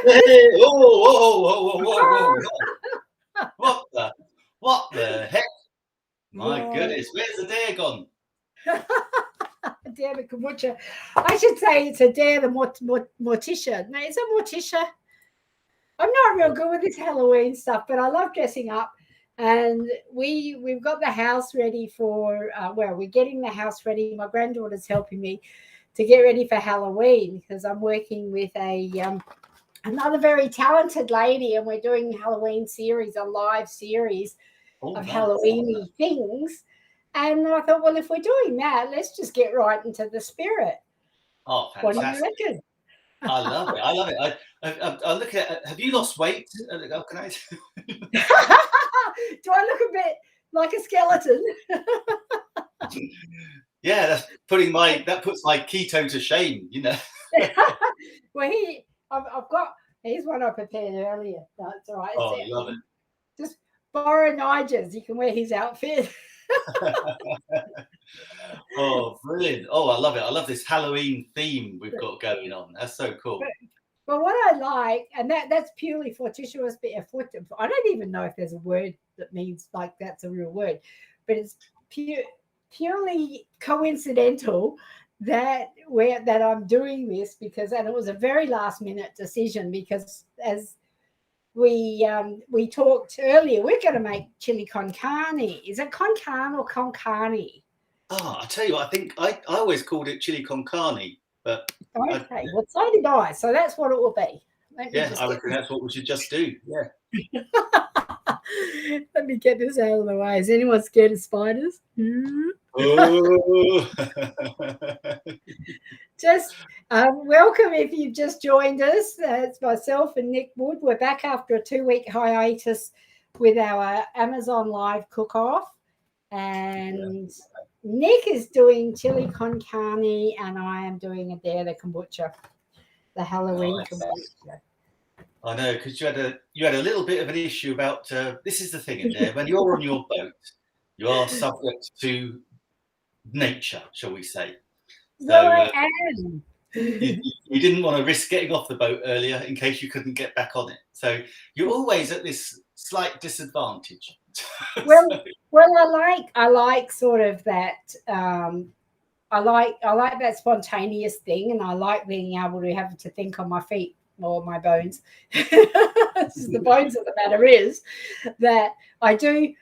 Hey, whoa. What the heck? My goodness, where's the dare gone? Dare the kombucha. I should say it's a dare the morticia. No, it's a morticia. I'm not real good with this Halloween stuff, but I love dressing up. And we've got the house ready for we're getting the house ready. My granddaughter's helping me to get ready for Halloween because I'm working with another very talented lady, and we're doing Halloween series, a live series of Halloweeny things. And I thought, well, if we're doing that, let's just get right into the spirit. Oh, fantastic! What do you reckon? I love it. I love it. I look at. Have you lost weight? Oh, can I? Do I look a bit like a skeleton? Yeah, that puts my keto to shame. You know. Well, here's one I prepared earlier. That's all right. Oh, I love it. Just borrow Nigel's. You can wear his outfit. Oh, brilliant. Oh, I love it. I love this Halloween theme we've got going on. That's so cool. But what I like, and that's purely fortuitous, I don't even know if there's a word that means like that's a real word, but it's purely coincidental that I'm doing this because, and it was a very last minute decision because as we talked earlier, we're going to make chili con carne. Is it con carne or con carne? Oh, I tell you what, I think I always called it chili con carne, but okay, well, so did I. So that's what it will be. Yeah, I reckon that's what we should just do. Yeah. Let me get this out of the way. Is anyone scared of spiders? Oh. Just welcome if you've just joined us. It's myself and Nick Wood. We're back after a 2-week hiatus with our Amazon Live cook-off. And Nick is doing chili con carne, and I am doing a dare the kombucha, the Halloween kombucha. I know, because you had a little bit of an issue about this is the thing, Adair. When you're on your boat, you are subject to nature, shall we say? Well, I am. You didn't want to risk getting off the boat earlier in case you couldn't get back on it. So you're always at this slight disadvantage. Well, I like sort of that. I like that spontaneous thing, and I like being able to have to think on my feet or my bones. The bones of the matter is that I don't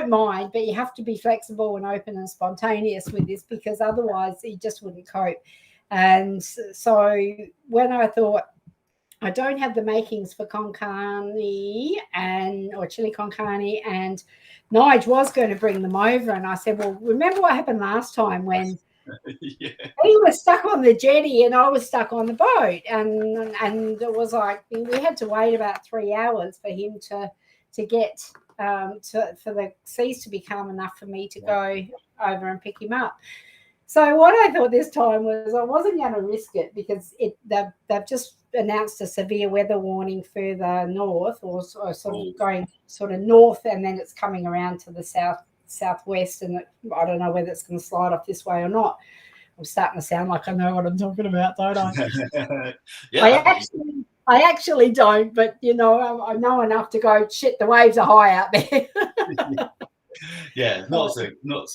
mind, but you have to be flexible and open and spontaneous with this because otherwise you just wouldn't cope. And so when I thought I don't have the makings for con carne or chili con carne, and Nige was going to bring them over, and I said, well, remember what happened last time when he was stuck on the jetty and I was stuck on the boat, and it was like we had to wait about 3 hours for him to get for the seas to be calm enough for me to go over and pick him up. So what I thought this time was I wasn't going to risk it because they've just announced a severe weather warning further north, or sort of going sort of north, and then it's coming around to the southwest, and I don't know whether it's going to slide off this way or not. I'm starting to sound like I know what I'm talking about, don't I? I actually don't, but I know enough to go, shit, the waves are high out there. Yeah, not so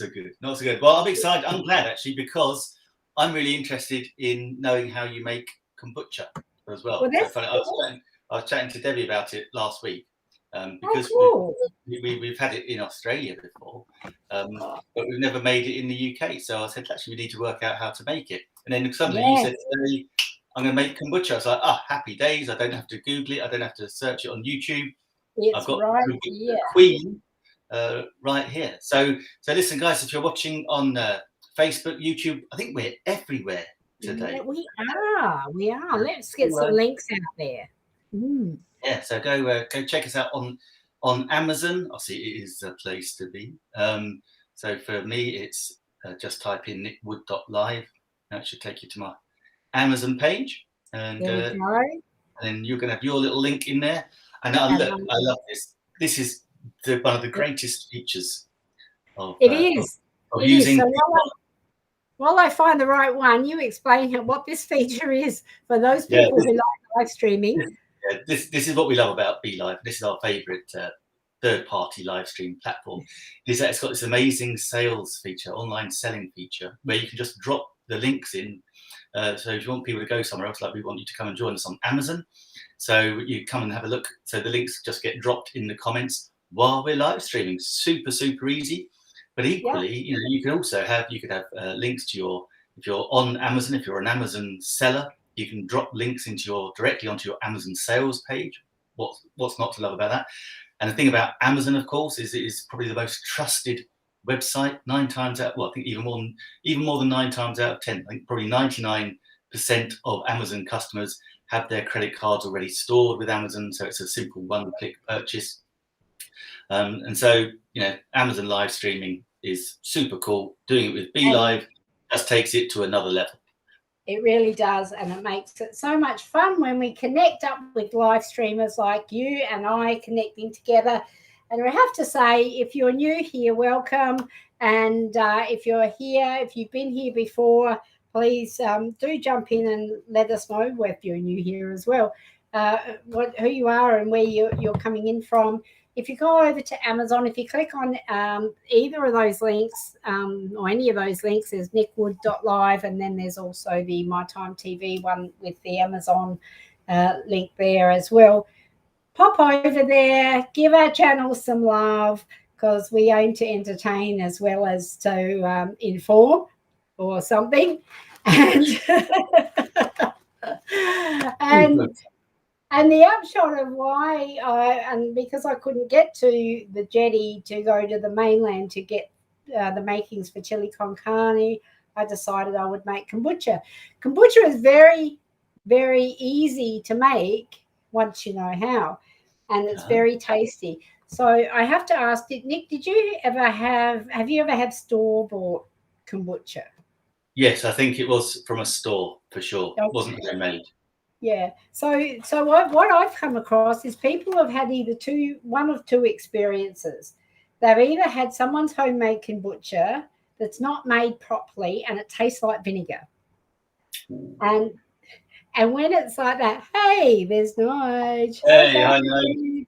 good. Well, I'm excited. I'm glad actually because I'm really interested in knowing how you make kombucha as well. I was chatting to Debbie about it last week because we've had it in Australia before, but we've never made it in the UK. So I said, actually, we need to work out how to make it. And then suddenly you said, I'm going to make kombucha. I was like, happy days. I don't have to Google it. I don't have to search it on YouTube. I've got the Queen right here. So listen, guys, if you're watching on Facebook, YouTube, I think we're everywhere today. Yeah, we are. Let's get some links out there. Yeah, so go check us out on Amazon. I see it is a place to be. So for me, it's just type in nickwood.live. That should take you to my Amazon page, and then you're going to have your little link in there. And I love this. This is one of the greatest features of using. while I find the right one, you explain what this feature is for those people who like live streaming. This is what we love about BeLive. This is our favourite third-party live stream platform. Is that it's got this amazing sales feature, online selling feature, where you can just drop the links in. So if you want people to go somewhere else, like we want you to come and join us on Amazon, so you come and have a look. So the links just get dropped in the comments while we're live streaming. Super easy. But equally, you can also have links to if you're on Amazon, if you're an Amazon seller, you can drop links directly onto your Amazon sales page. What's not to love about that? And the thing about Amazon, of course, is it is probably the most trusted website. 9 times out, I think even more than 9 times out of 10. I think probably 99% of Amazon customers have their credit cards already stored with Amazon, so it's a simple one-click purchase. And so, Amazon live streaming is super cool. Doing it with BeLive just takes it to another level. It really does, and it makes it so much fun when we connect up with live streamers like you and I connecting together. And I have to say, if you're new here, welcome. And if you've been here before, please do jump in and let us know if you're new here as well, who you are and where you're coming in from. If you go over to Amazon, if you click on either of those links or any of those links, there's nickwood.live, and then there's also the My Time TV one with the Amazon link there as well. Pop over there, give our channel some love, because we aim to entertain as well as to inform or something. And the upshot of why because I couldn't get to the jetty to go to the mainland to get the makings for chili con carne, I decided I would make kombucha. Kombucha is very, very easy to make once you know how, and it's very tasty. So I have to ask, Nick, have you ever had store-bought kombucha? Yes, I think it was from a store for sure. Okay. It wasn't homemade. Yeah. So what I've come across is people have had one of two experiences. They've either had someone's homemade kombucha that's not made properly and it tastes like vinegar. And when it's like that, hey, there's Nige. Hey, I know.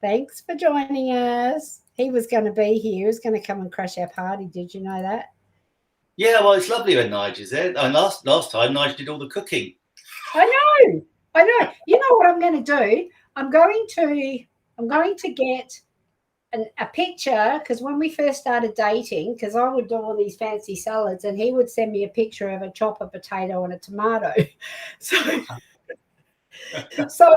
Thanks for joining us. He was going to be here. He was going to come and crash our party. Did you know that? Yeah, well, it's lovely when Nige is there. And last time, Nige did all the cooking. I know. You know what I'm going to do? I'm going to get a picture, because when we first started dating, because I would do all these fancy salads and he would send me a picture of a chop of potato and a tomato. So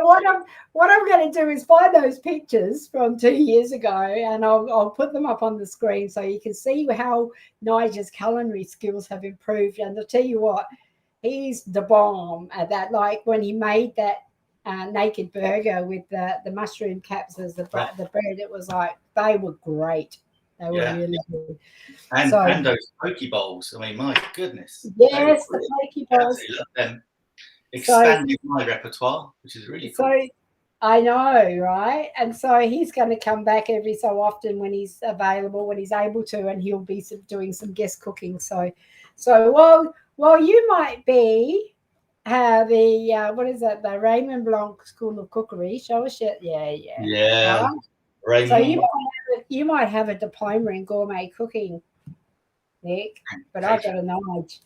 what I'm going to do is find those pictures from 2 years ago and I'll put them up on the screen so you can see how Nigel's culinary skills have improved. And I'll tell you what, he's the bomb at that. Like when he made that naked burger with the mushroom caps as the bread, it was like, they were great. They were really good. And those poke bowls. I mean, my goodness. Yes, the poke bowls. I love them. Expanding my repertoire, which is really cool. So I know, right? And so he's going to come back every so often when he's available, when he's able to, and he'll be doing some guest cooking. So while you might be what is that? The Raymond Blanc School of Cookery. Show us it. Yeah. So you might have a diploma in gourmet cooking, Nick, but I've got a knowledge.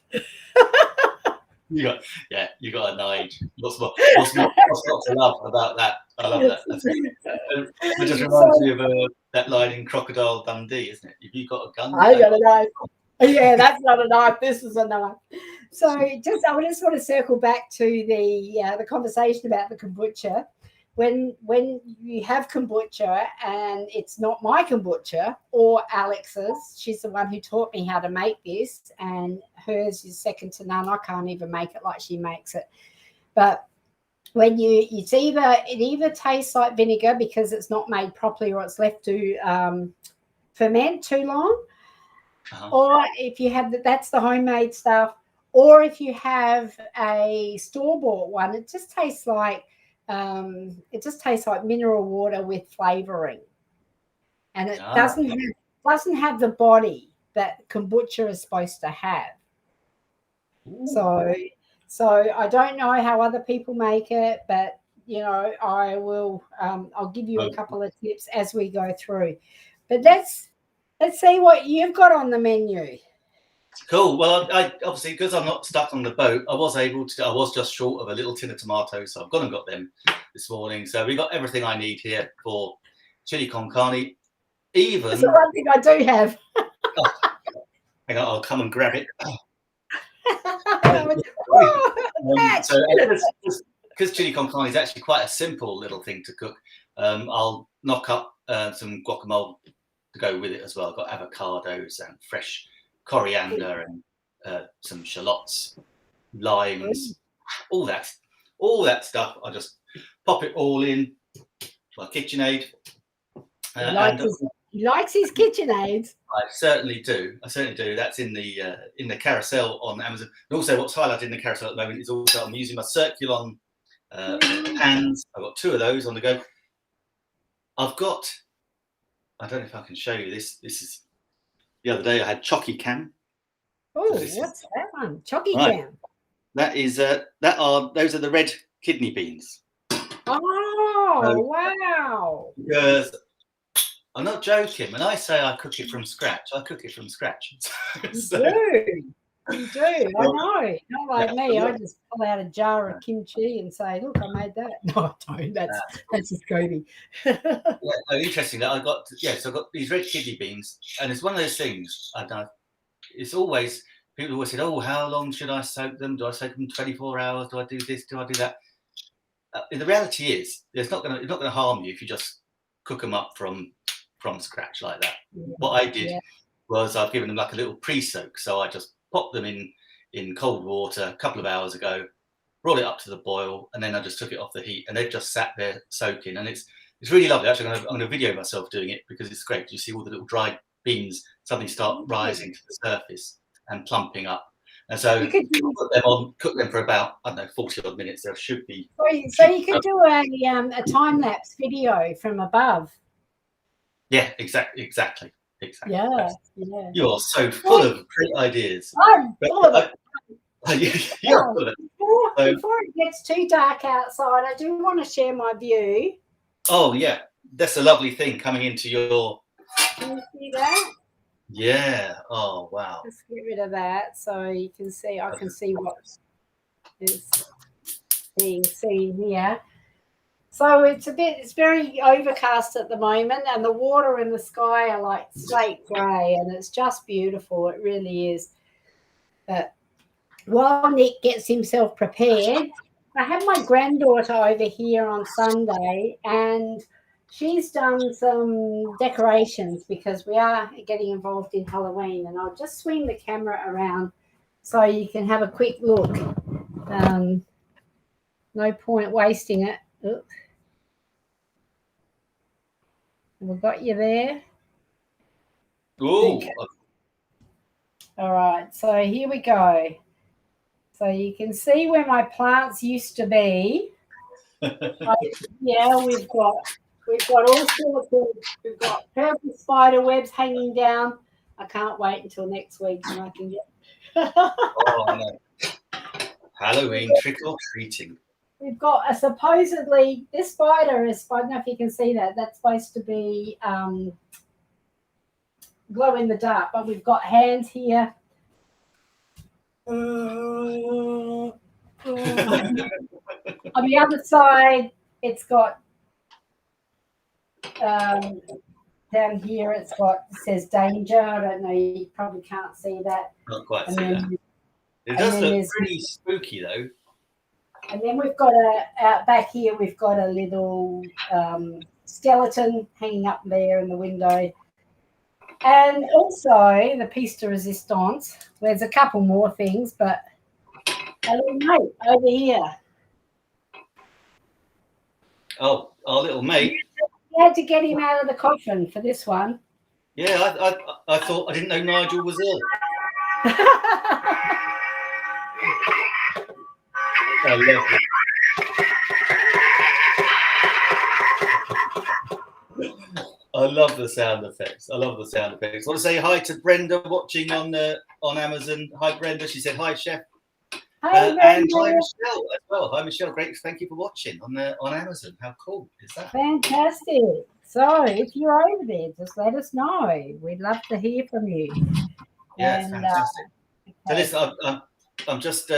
You got a Nige. What's not to love about that? I love that. It just reminds me of that line in Crocodile Dundee, isn't it? If you got a gun, I got a knife. Yeah, that's not a knife. This is a knife. So I just want to circle back to the conversation about the kombucha. When you have kombucha and it's not my kombucha or Alex's, she's the one who taught me how to make this, and hers is second to none. I can't even make it like she makes it. But when it either tastes like vinegar because it's not made properly or it's left to ferment too long, or if you have that's the homemade stuff, or if you have a store-bought one, it just tastes like mineral water with flavoring, and it doesn't have the body that kombucha is supposed to have. So I don't know how other people make it, but you know, I will. I'll give you a couple of tips as we go through. But let's see what you've got on the menu. Cool. Well, I obviously, because I'm not stuck on the boat, I was just short of a little tin of tomatoes, so I've gone and got them this morning. So we got everything I need here for chili con carne. Even that's the one thing I do have. Hang on, I'll come and grab it. Because chili con carne is actually quite a simple little thing to cook, I'll knock up some guacamole to go with it as well. I've got avocados and fresh coriander and some shallots, limes, all that stuff. I just pop it all in my KitchenAid. He likes his KitchenAids. I certainly do. That's in the carousel on Amazon. And also, what's highlighted in the carousel at the moment is also I'm using my Circulon pans. I've got 2 of those on the go. I don't know if I can show you this. This is the other day I had Chocky Cam. Oh, what's that one? Chocky Cam. That is those are the red kidney beans. Oh, wow. Because I'm not joking. When I say I cook it from scratch, I cook it from scratch. You do. I know. Not like me. I just pull out a jar of kimchi and say, look, I made that. No, I don't. That's just Kobe. Interesting that I've got these red kidney beans, and it's one of those things it's always, people always said, oh, how long should I soak them? Do I soak them 24 hours? Do I do this? Do I do that? The reality is, it's not going to harm you if you just cook them up from scratch like that. What I did was I've given them like a little pre-soak. So I just popped them in cold water a couple of hours ago, brought it up to the boil, and then I just took it off the heat, and they've just sat there soaking, and it's really lovely. Actually, I'm going to video myself doing it because it's great. You see all the little dried beans suddenly start rising to the surface and plumping up. And so you could cook them for about, 40 odd minutes. There should be. So you could do a time lapse video from above. Yeah, exactly. Yeah. You are so full of great ideas. I'm full of it. You're full of it. Before it gets too dark outside, I do want to share my view. Oh yeah, that's a lovely thing coming into your. Can you see that? Yeah. Oh wow. Let's get rid of that so you can see. I can see what is being seen here. So it's very overcast at the moment, and the water and the sky are like slate grey, and it's just beautiful. It really is. But while Nick gets himself prepared, I have my granddaughter over here on Sunday, and she's done some decorations because we are getting involved in Halloween, and I'll just swing the camera around so you can have a quick look. No point wasting it. Oops. We've got you there. Ooh. All right, so here we go. So you can see where my plants used to be. We've got all sorts of, we've got purple spider webs hanging down. I can't wait until next week when I can get. No. Halloween trick or treating. We've got supposedly this spider is, I don't know if you can see that. That's supposed to be glow in the dark, but we've got hands here. On the other side, it's got down here. It says danger. I don't know. You probably can't see that. Not quite see that. It does look pretty spooky though. And then we've got out back here. We've got a little skeleton hanging up there in the window. And also the piece de resistance. There's a couple more things, but a little mate over here. Oh, our little mate. You had to get him out of the coffin for this one. Yeah, I thought, I didn't know Nigel was ill. I love it. I love the sound effects. I love the sound effects. I want to say hi to Brenda watching on Amazon. Hi, Brenda. She said hi, Chef. Hi, And hi, Michelle as well. Hi, Michelle. Great. Thank you for watching on Amazon. How cool is that? Fantastic. So if you're over there, just let us know. We'd love to hear from you. Yes, fantastic. Okay. So listen, I'm just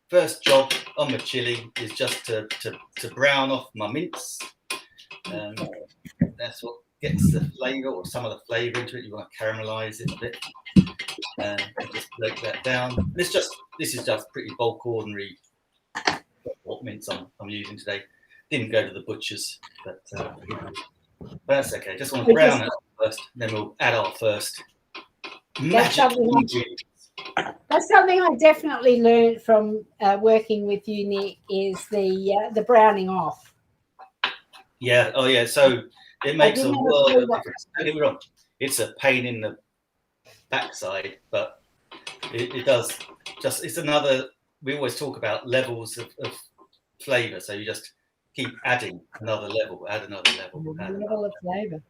first job on my chili is just to brown off my mince. That's what gets the flavour or some of the flavour into it. You want to caramelise it a bit. Just break that down. This is just pretty bulk ordinary what mince I'm using today. Didn't go to the butcher's, but that's okay. Just want to brown it up first, then we'll add our first magic ingredients. That's something I definitely learned from working with you, Nick, is the browning off. Yeah. Oh, yeah. So it makes a world of difference. Don't get me wrong. It's a pain in the backside, but it does just. It's another. We always talk about levels of flavour. So you just keep adding another level, add another level, level of flavour.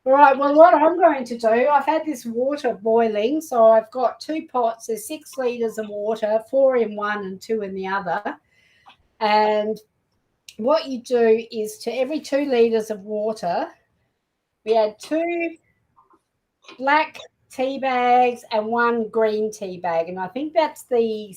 All right, well, what I'm going to do, I've had this water boiling, so I've got 2 pots. There's 6 litres of water, 4 in one and 2 in the other. And what you do is to every 2 litres of water, we add 2 black tea bags and 1 green tea bag. And I think that's the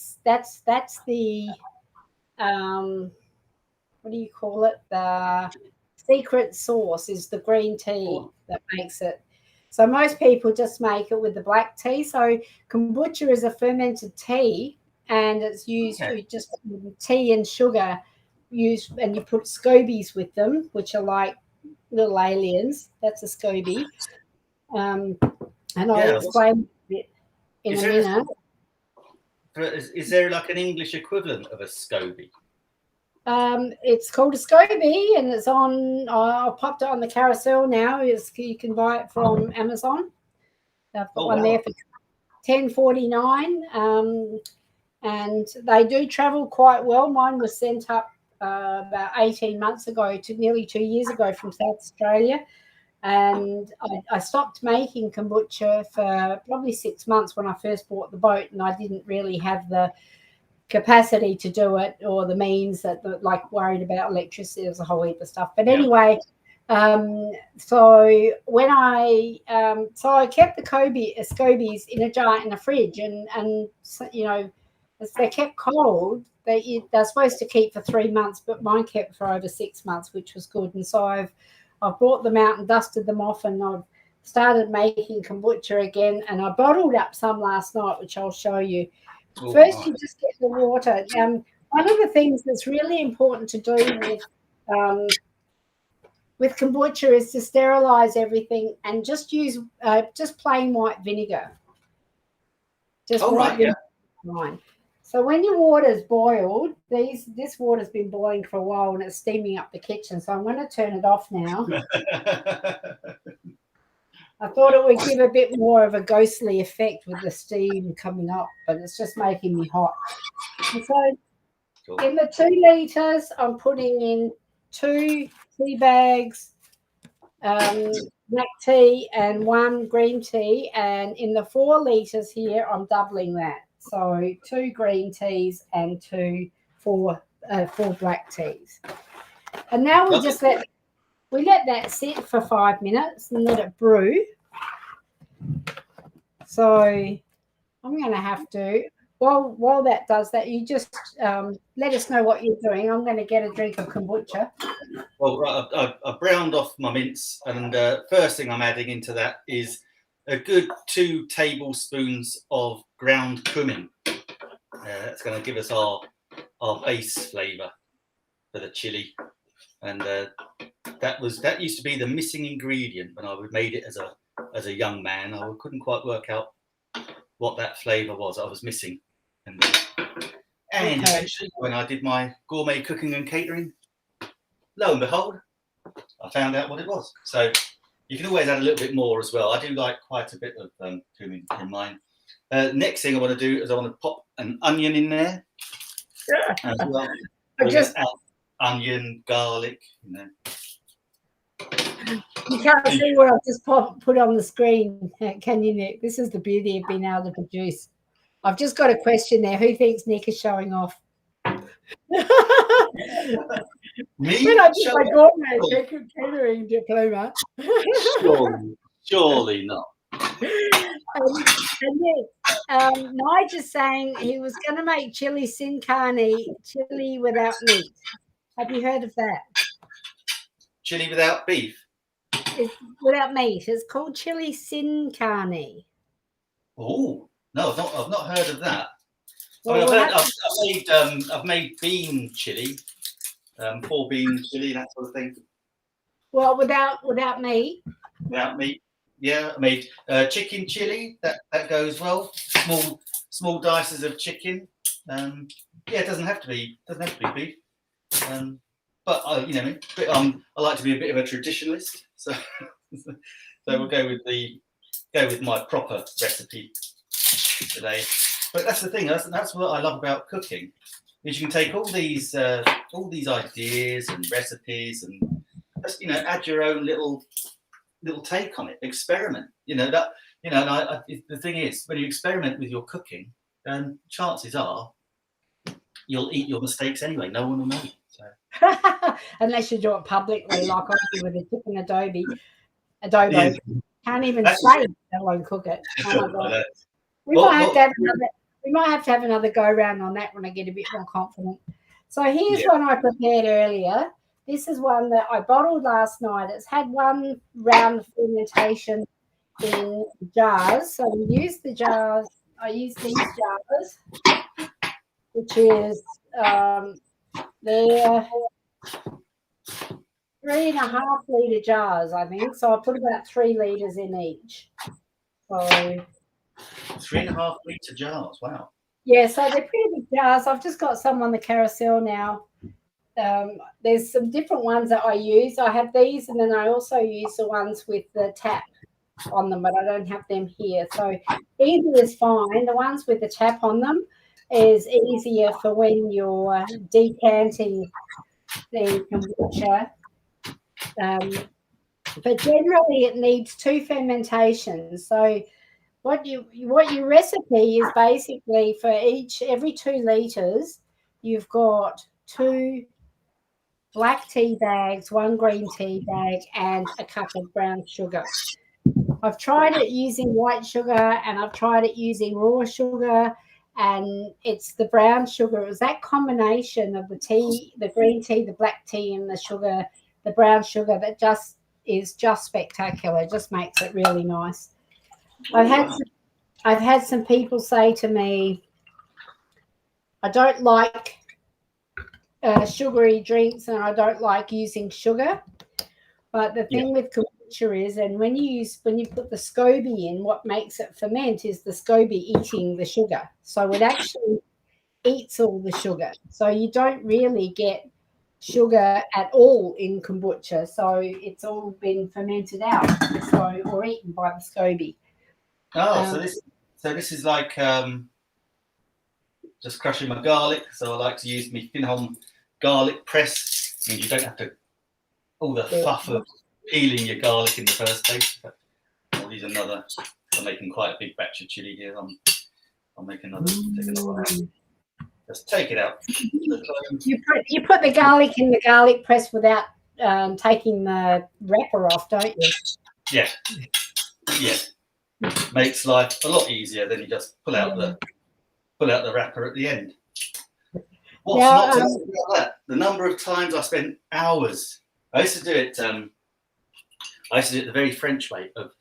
what do you call it? The secret sauce is the green tea that makes it. So most people just make it with the black tea. So kombucha is a fermented tea, and it's used with just tea and sugar used, and you put scobies with them, which are like little aliens. That's a SCOBY. And I'll explain it in a minute. Is there like an English equivalent of a SCOBY? It's called a SCOBY, and it's on. I popped it on the carousel now. You can buy it from Amazon. I've got one there for $10.49, and they do travel quite well. Mine was sent up about 18 months ago to nearly 2 years ago from South Australia, and I stopped making kombucha for probably 6 months when I first bought the boat, and I didn't really have the capacity to do it or the means that like worried about electricity. There's a whole heap of stuff, but anyway, so when I kept the scobies in a jar in the fridge, and you know, as they kept cold, they're supposed to keep for 3 months, but mine kept for over 6 months, which was good. And so I've brought them out and dusted them off, and I've started making kombucha again, and I bottled up some last night, which I'll show you. First, you just get the water. One of the things that's really important to do with kombucha is to sterilize everything and just use just plain white vinegar. Just white vinegar. So when your water's boiled, this water's been boiling for a while and it's steaming up the kitchen. So I'm going to turn it off now. I thought it would give a bit more of a ghostly effect with the steam coming up, but it's just making me hot. And so in the 2 litres, I'm putting in 2 tea bags, black tea, and 1 green tea. And in the 4 litres here, I'm doubling that. So 2 green teas and 4 black teas. And now we just let that sit for 5 minutes and let it brew. So I'm going to have to, while that does that, you just let us know what you're doing. I'm going to get a drink of kombucha. Well, right, I browned off my mince, and first thing I'm adding into that is a good 2 tablespoons of ground cumin. That's going to give us our base flavour for the chili. And that used to be the missing ingredient when I made it as a young man. I couldn't quite work out what that flavour was I was missing. And eventually, when I did my gourmet cooking and catering, lo and behold, I found out what it was. So you can always add a little bit more as well. I do like quite a bit of cumin in mine. Next thing I want to do is I want to pop an onion in there as well. Onion, garlic, you know. You can't see what I've just put on the screen, can you, Nick? This is the beauty of being able to produce. I've just got a question there. Who thinks Nick is showing off? Me? When I did my gourmet catering diploma. Surely not. And Nige is saying he was going to make chili sin carne, chili without meat. Have you heard of that? Chili without beef? It's without meat. It's called chili sin carne. Oh no, I've not heard of that. Well, I've made bean chili, 4-bean chili, that sort of thing. Well, without meat. Without meat, yeah. I made chicken chili. That goes well. Small dices of chicken. Yeah, it doesn't have to be beef. But I like to be a bit of a traditionalist, so we'll go with my proper recipe today. But that's the thing. That's what I love about cooking. Is you can take all these ideas and recipes and just add your own little take on it. Experiment. The thing is, when you experiment with your cooking, chances are you'll eat your mistakes anyway. No one will know. So. Unless you do it publicly, like I do with the chicken adobo. Yeah. Can't even say it, let alone cook it. Oh my God. We might have to have another go round on that when I get a bit more confident. So here's one I prepared earlier. This is one that I bottled last night. It's had one round of fermentation in jars. So we use the jars. I use these jars, which is they're 3.5 litre jars, I think. So I put about 3 litres in each. So 3.5 litre jars. Wow. Yeah, so they're pretty big jars. I've just got some on the carousel now. There's some different ones that I use. I have these, and then I also use the ones with the tap on them, but I don't have them here. So either is fine. The ones with the tap on them is easier for when you're decanting the kombucha. But generally it needs 2 fermentations. So what your recipe is basically for every 2 litres, you've got 2 black tea bags, 1 green tea bag, and a cup of brown sugar. I've tried it using white sugar and I've tried it using raw sugar, and it's the brown sugar. It was that combination of the tea, the green tea, the black tea, and the sugar, the brown sugar, that is just spectacular. It just makes it really nice. I've had some people say to me, I don't like sugary drinks and I don't like using sugar. But the thing with kombucha is, and when you put the SCOBY in, what makes it ferment is the SCOBY eating the sugar. So it actually eats all the sugar. So you don't really get sugar at all in kombucha. So it's all been fermented out, or eaten by the SCOBY. Oh, so this is like just crushing my garlic. So I like to use my Finholm garlic press. I mean, you don't have to all the fluff of peeling your garlic in the first place. But I'll use another. I'm making quite a big batch of chili here. I'll make another. Take another one out. Just take it out. You put the garlic in the garlic press without taking the wrapper off, don't you? Yeah. Makes life a lot easier. Then you just pull out the wrapper at the end. What's not to know about that? The number of times I spent hours. I used to do it. The very French way of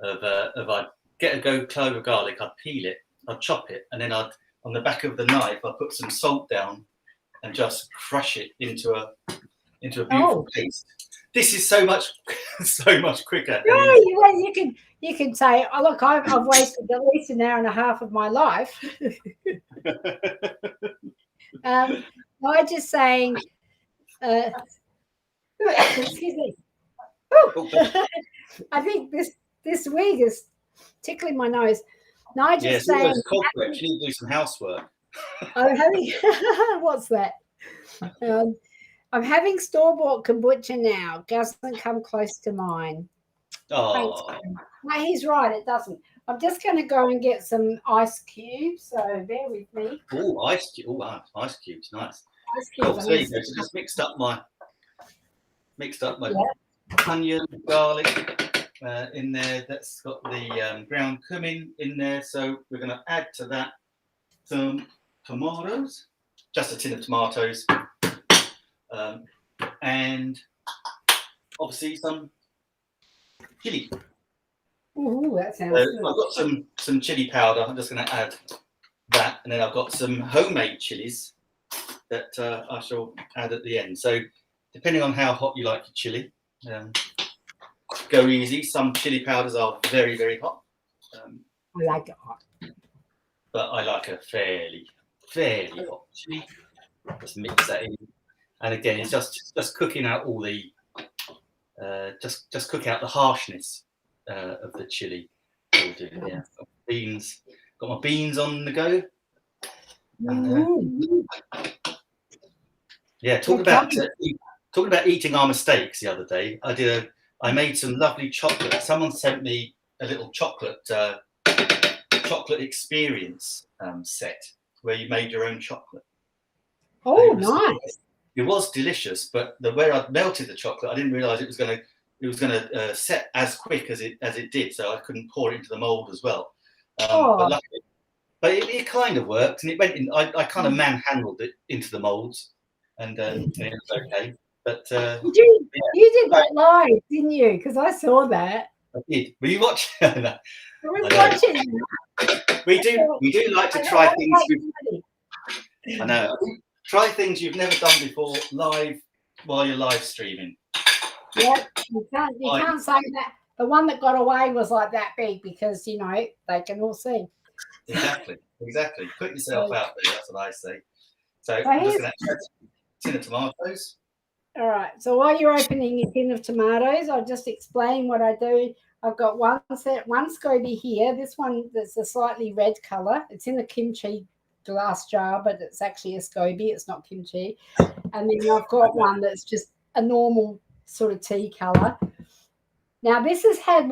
I'd get a clove of garlic, I'd peel it, I'd chop it, and then on the back of the knife I'd put some salt down and just crush it into a beautiful paste. This is so much quicker. Yeah, you can say, oh, look, I've wasted at least an hour and a half of my life. I'm just saying, excuse me. I think this wig is tickling my nose. Nigel's saying, you need to do some housework. What's that? I'm having store-bought kombucha now. Doesn't come close to mine. Oh, no, he's right. It doesn't. I'm just going to go and get some ice cubes. So bear with me. Oh, ice cubes. Oh, ice cubes. Nice. Ice cubes. Oh, so you go. So just mixed up my onion, garlic in there. That's got the ground cumin in there. So we're going to add to that some tomatoes, just a tin of tomatoes, and obviously some chili. Ooh, that sounds good. I've got some chili powder. I'm just going to add that, and then I've got some homemade chilies that I shall add at the end. So depending on how hot you like your chili, go easy. Some chili powders are very, very hot. I like it hot, but I like a fairly hot chili. Just mix that in, and again, it's just cooking out all the just cook out the harshness of the chili. We'll do, yeah. Got my beans on the go. And, yeah, talking about eating our mistakes the other day. I made some lovely chocolate. Someone sent me a little chocolate experience set where you made your own chocolate. Oh, nice! It was delicious, but where I'd melted the chocolate, I didn't realise it was going to set as quick as it did, so I couldn't pour it into the mould as well. But it kind of worked, and it went in. I kind of manhandled it into the moulds, and it was okay. But you did that live, didn't you? Because I saw that. I did. Were you watching? I was watching. We do like to try things. I know. Try things you've never done before live while you're live streaming. Yeah, you can't say that. The one that got away was like that big because they can all see. Exactly. Put yourself out there. That's what I say. So I'm just going to add a tin of tomatoes. All right. So while you're opening your tin of tomatoes, I'll just explain what I do. I've got one SCOBY here. This one that's a slightly red color. It's in a kimchi glass jar, but it's actually a SCOBY. It's not kimchi. And then I've got one that's just a normal sort of tea color. Now this has had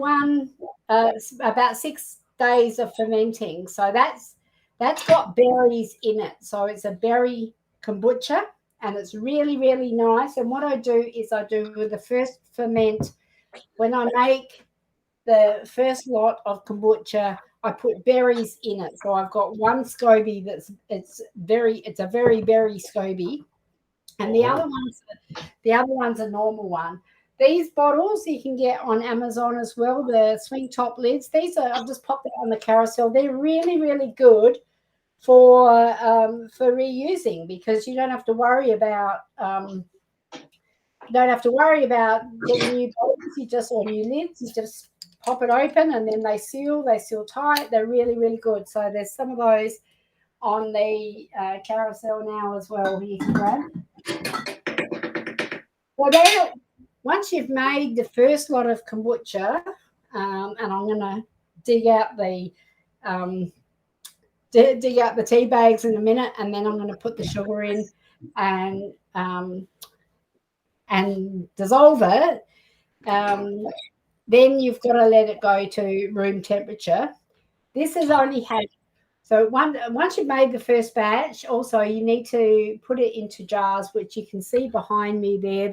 about 6 days of fermenting, so that's got berries in it. So it's a berry kombucha, and it's really, really nice. And what I do is the first ferment. When I make the first lot of kombucha, I put berries in it. So I've got one SCOBY it's a very berry SCOBY, and the other one's a normal one. These bottles you can get on Amazon as well, the swing top lids. I've just popped it on the carousel. They're really, really good for reusing, because you don't have to worry about getting new bottles. Or new lids. You just pop it open and then they seal tight. They're really, really good. So there's some of those on the carousel now as well. You can grab. Well, then once you've made the first lot of kombucha, and I'm going to dig out the tea bags in a minute, and then I'm going to put the sugar in and dissolve it. Then you've got to let it go to room temperature. This has only had, so once you've made the first batch, also you need to put it into jars, which you can see behind me there.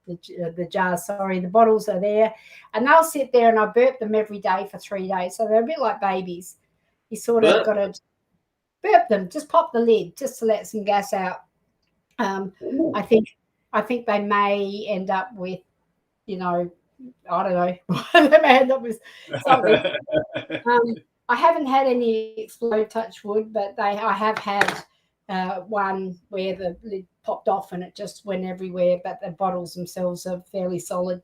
The jars, the bottles are there, and they'll sit there, and I burp them every day for 3 days. So they're a bit like babies. You sort of got to burp them. Just pop the lid just to let some gas out. I think they may end up with, I don't know. They may end up with something. I haven't had any explode, touch wood, but I have had one where the lid popped off and it just went everywhere, but the bottles themselves are fairly solid.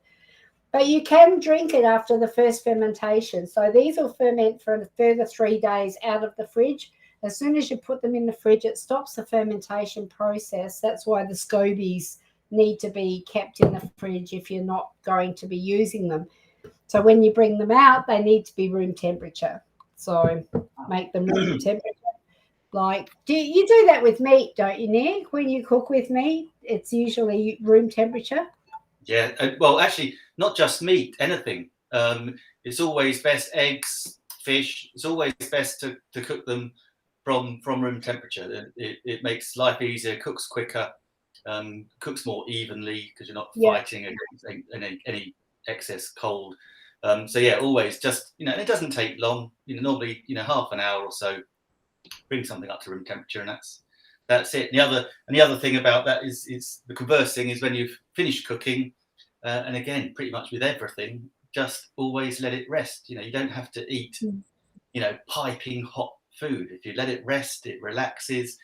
But you can drink it after the first fermentation. So these will ferment for a further 3 days out of the fridge. As soon as you put them in the fridge, it stops the fermentation process. That's why the SCOBYs need to be kept in the fridge if you're not going to be using them. So when you bring them out, they need to be room temperature. So make them room temperature. Like, you do that with meat, don't you, Nick? When you cook with meat, it's usually room temperature? Yeah, well, actually, not just meat, anything. It's always best eggs, fish. It's always best to cook them from room temperature. It makes life easier, cooks quicker, cooks more evenly because you're not fighting against any excess cold. So yeah, always just, it doesn't take long. Normally, half an hour or so. Bring something up to room temperature, and that's it. And the other thing about that is the converse thing is when you've finished cooking, and again, pretty much with everything, just always let it rest. You don't have to eat, piping hot food. If you let it rest, it relaxes.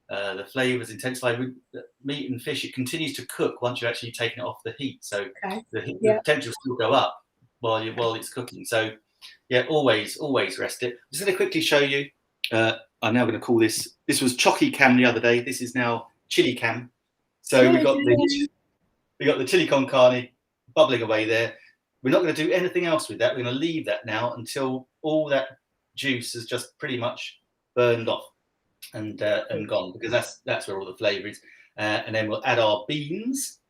The flavors intensify. With meat and fish, it continues to cook once you're actually taking it off the heat. So the temperature will still go up while it's cooking. So yeah, always rest it. I'm just going to quickly show you. I'm now going to call this. This was Chocky Cam the other day. This is now Chilli Cam. So we got the chili con carne bubbling away there. We're not going to do anything else with that. We're going to leave that now until all that juice has just pretty much burned off and gone, because that's where all the flavour is. And then we'll add our beans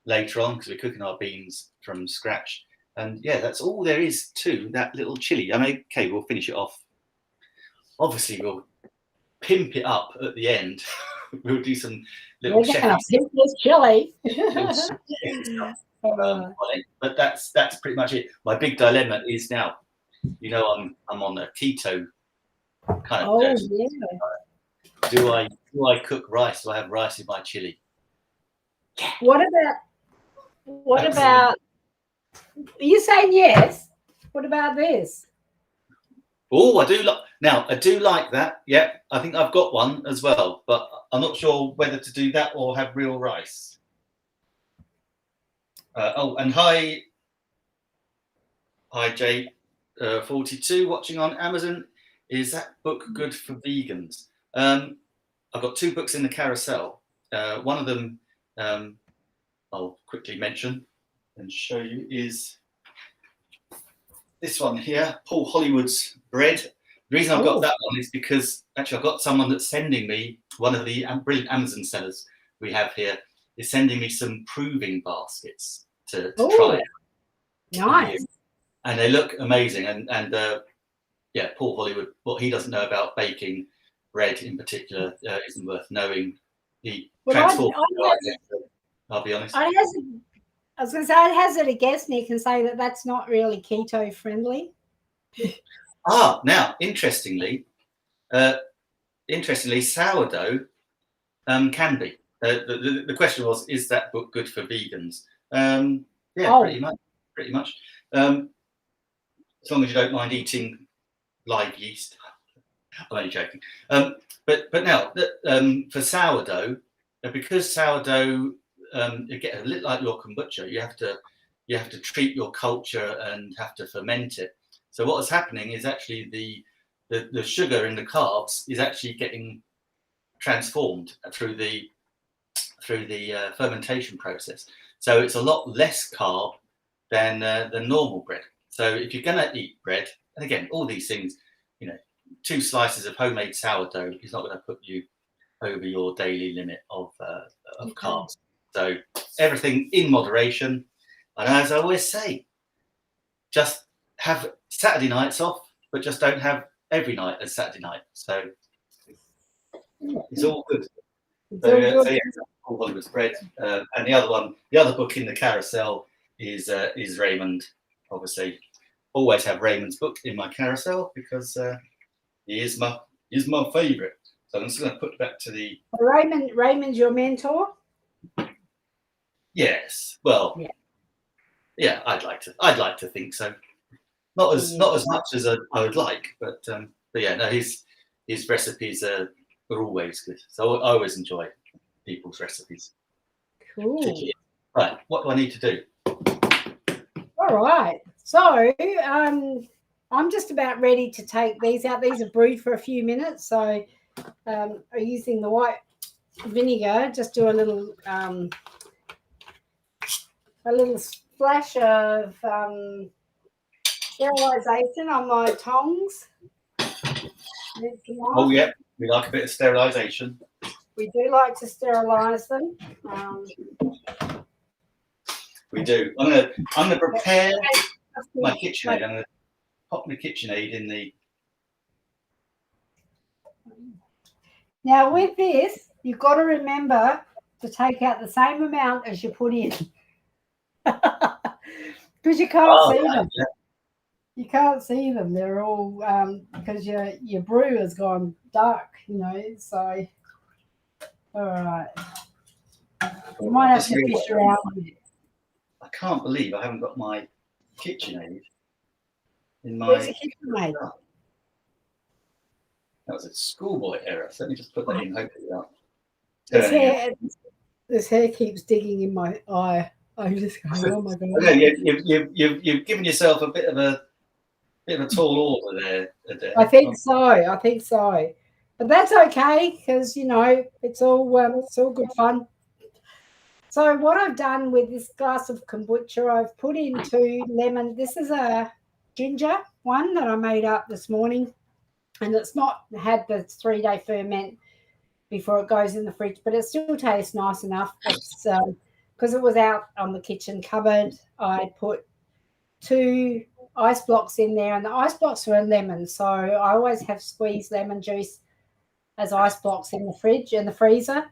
later on, because we're cooking our beans from scratch. And yeah, that's all there is to that little chili. Okay, we'll finish it off. Obviously, we'll pimp it up at the end. We'll do some little chef chili. But that's pretty much it. My big dilemma is now, I'm on a keto kind of person. Yeah. Do I cook rice? Do I have rice in my chili? Yeah. What about? Are you saying yes? What about this? Oh, I do like that. Yeah, I think I've got one as well, but I'm not sure whether to do that or have real rice. And hi Jay, 42 watching on Amazon. Is that book good for vegans? I've got 2 books in the carousel. One of them I'll quickly mention and show you is this one here, Paul Hollywood's Bread. The reason I've got that one is because actually I've got someone that's sending me, one of the brilliant Amazon sellers we have here, is sending me some proving baskets to try. Nice. And they look amazing. And Paul Hollywood, what he doesn't know about baking bread in particular isn't worth knowing. He transformed. I'll be honest. I was going to say, I'd hazard a guess, Nick, and say that that's not really keto friendly. Now, interestingly, sourdough can be. The question was, is that book good for vegans? Pretty much. As long as you don't mind eating live yeast. I'm only joking. But now, for sourdough, because sourdough, you get a little like your kombucha. You have to treat your culture and have to ferment it. So what is happening is actually the sugar in the carbs is actually getting transformed through the fermentation process. So it's a lot less carb than normal bread. So if you're going to eat bread, and again, all these things, 2 slices of homemade sourdough is not going to put you over your daily limit of carbs. So everything in moderation. And as I always say, just have Saturday nights off, but just don't have every night as Saturday night. So it's all good. Paul Hollywood's Bread. And the other book in the carousel is Raymond. Obviously, always have Raymond's book in my carousel because he is my favourite. So I'm just going to put back to the Raymond's your mentor. Yes. Well. Yeah. I'd like to think so. Not as much as I would like, but yeah. No, his recipes are always good. So I always enjoy people's recipes. Cool. Right. What do I need to do? All right. So I'm just about ready to take these out. These are brewed for a few minutes, so I'm using the white vinegar. Just do a little splash of sterilisation on my tongs. Oh yeah, we like a bit of sterilisation. We do like to sterilize them. We do. I'm gonna prepare my KitchenAid. I'm gonna pop my KitchenAid in the. Now with this, you've got to remember to take out the same amount as you put in, because you can't see them. Yeah. You can't see them. They're all because your brew has gone dark, you know. So, all right. You might have to fish around with it. I can't believe I haven't got my KitchenAid in my. Where's the KitchenAid? That was a schoolboy error. So let me just put that in. Hopefully this hair keeps digging in my eye. I'm just going, oh my god. Okay, you've given yourself a bit of a tall order there. I think so. But that's okay because you know it's all good fun. So what I've done with this glass of kombucha, I've put in 2 lemon. This is a ginger one that I made up this morning, and it's not had the 3-day ferment before it goes in the fridge, but it still tastes nice enough. It's because it was out on the kitchen cupboard. I put 2 ice blocks in there, and the ice blocks were lemon, so I always have squeezed lemon juice as ice blocks in the fridge and the freezer.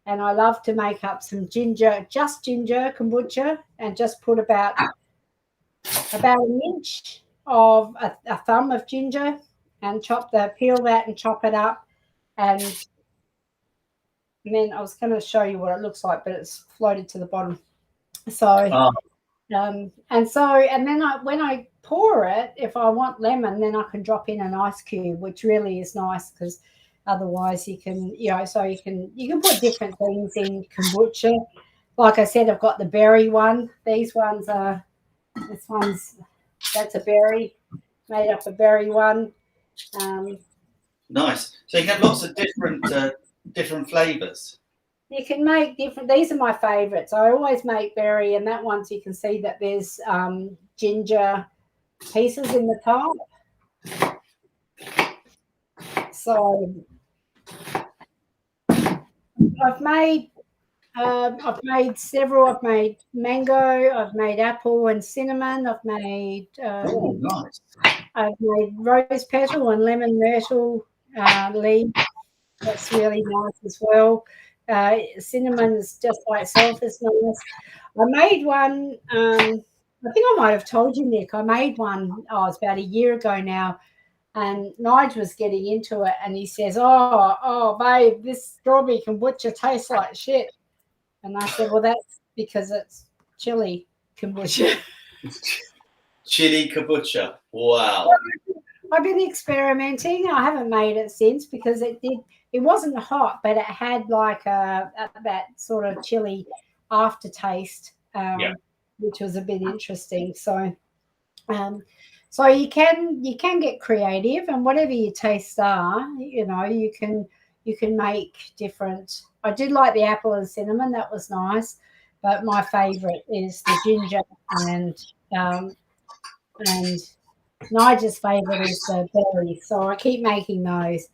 And I love to make up some ginger kombucha, and just put about an inch of a thumb of ginger, and peel that and chop it up. And then I was going to show you what it looks like, but it's floated to the bottom. So, and then when I pour it, if I want lemon, then I can drop in an ice cube, which really is nice because otherwise you can, so you can put different things in kombucha. Like I said, I've got the berry one. That's a berry, made up a berry one. Nice. So you have lots of different flavors. You can make different. These are my favorites. I always make berry, and that one, so you can see that there's ginger pieces in the top. So I've made several. I've made mango. I've made apple and cinnamon. I've made nice. I've made rose petal and lemon myrtle leaf. That's really nice as well. Cinnamon is just by itself is nice. I made one. I think I might have told you, Nick. I made one. It's about a year ago now. And Nigel was getting into it, and he says, "Oh, babe, this strawberry kombucha tastes like shit." And I said, "Well, that's because it's chili kombucha." Chili kombucha. Wow. I've been experimenting. I haven't made it since because it wasn't hot, but it had like that sort of chili aftertaste, which was a bit interesting. So. So you can get creative, and whatever your tastes are, you can make different. I did like the apple and cinnamon; that was nice. But my favourite is the ginger, and Nigel's favourite is the berry. So I keep making those.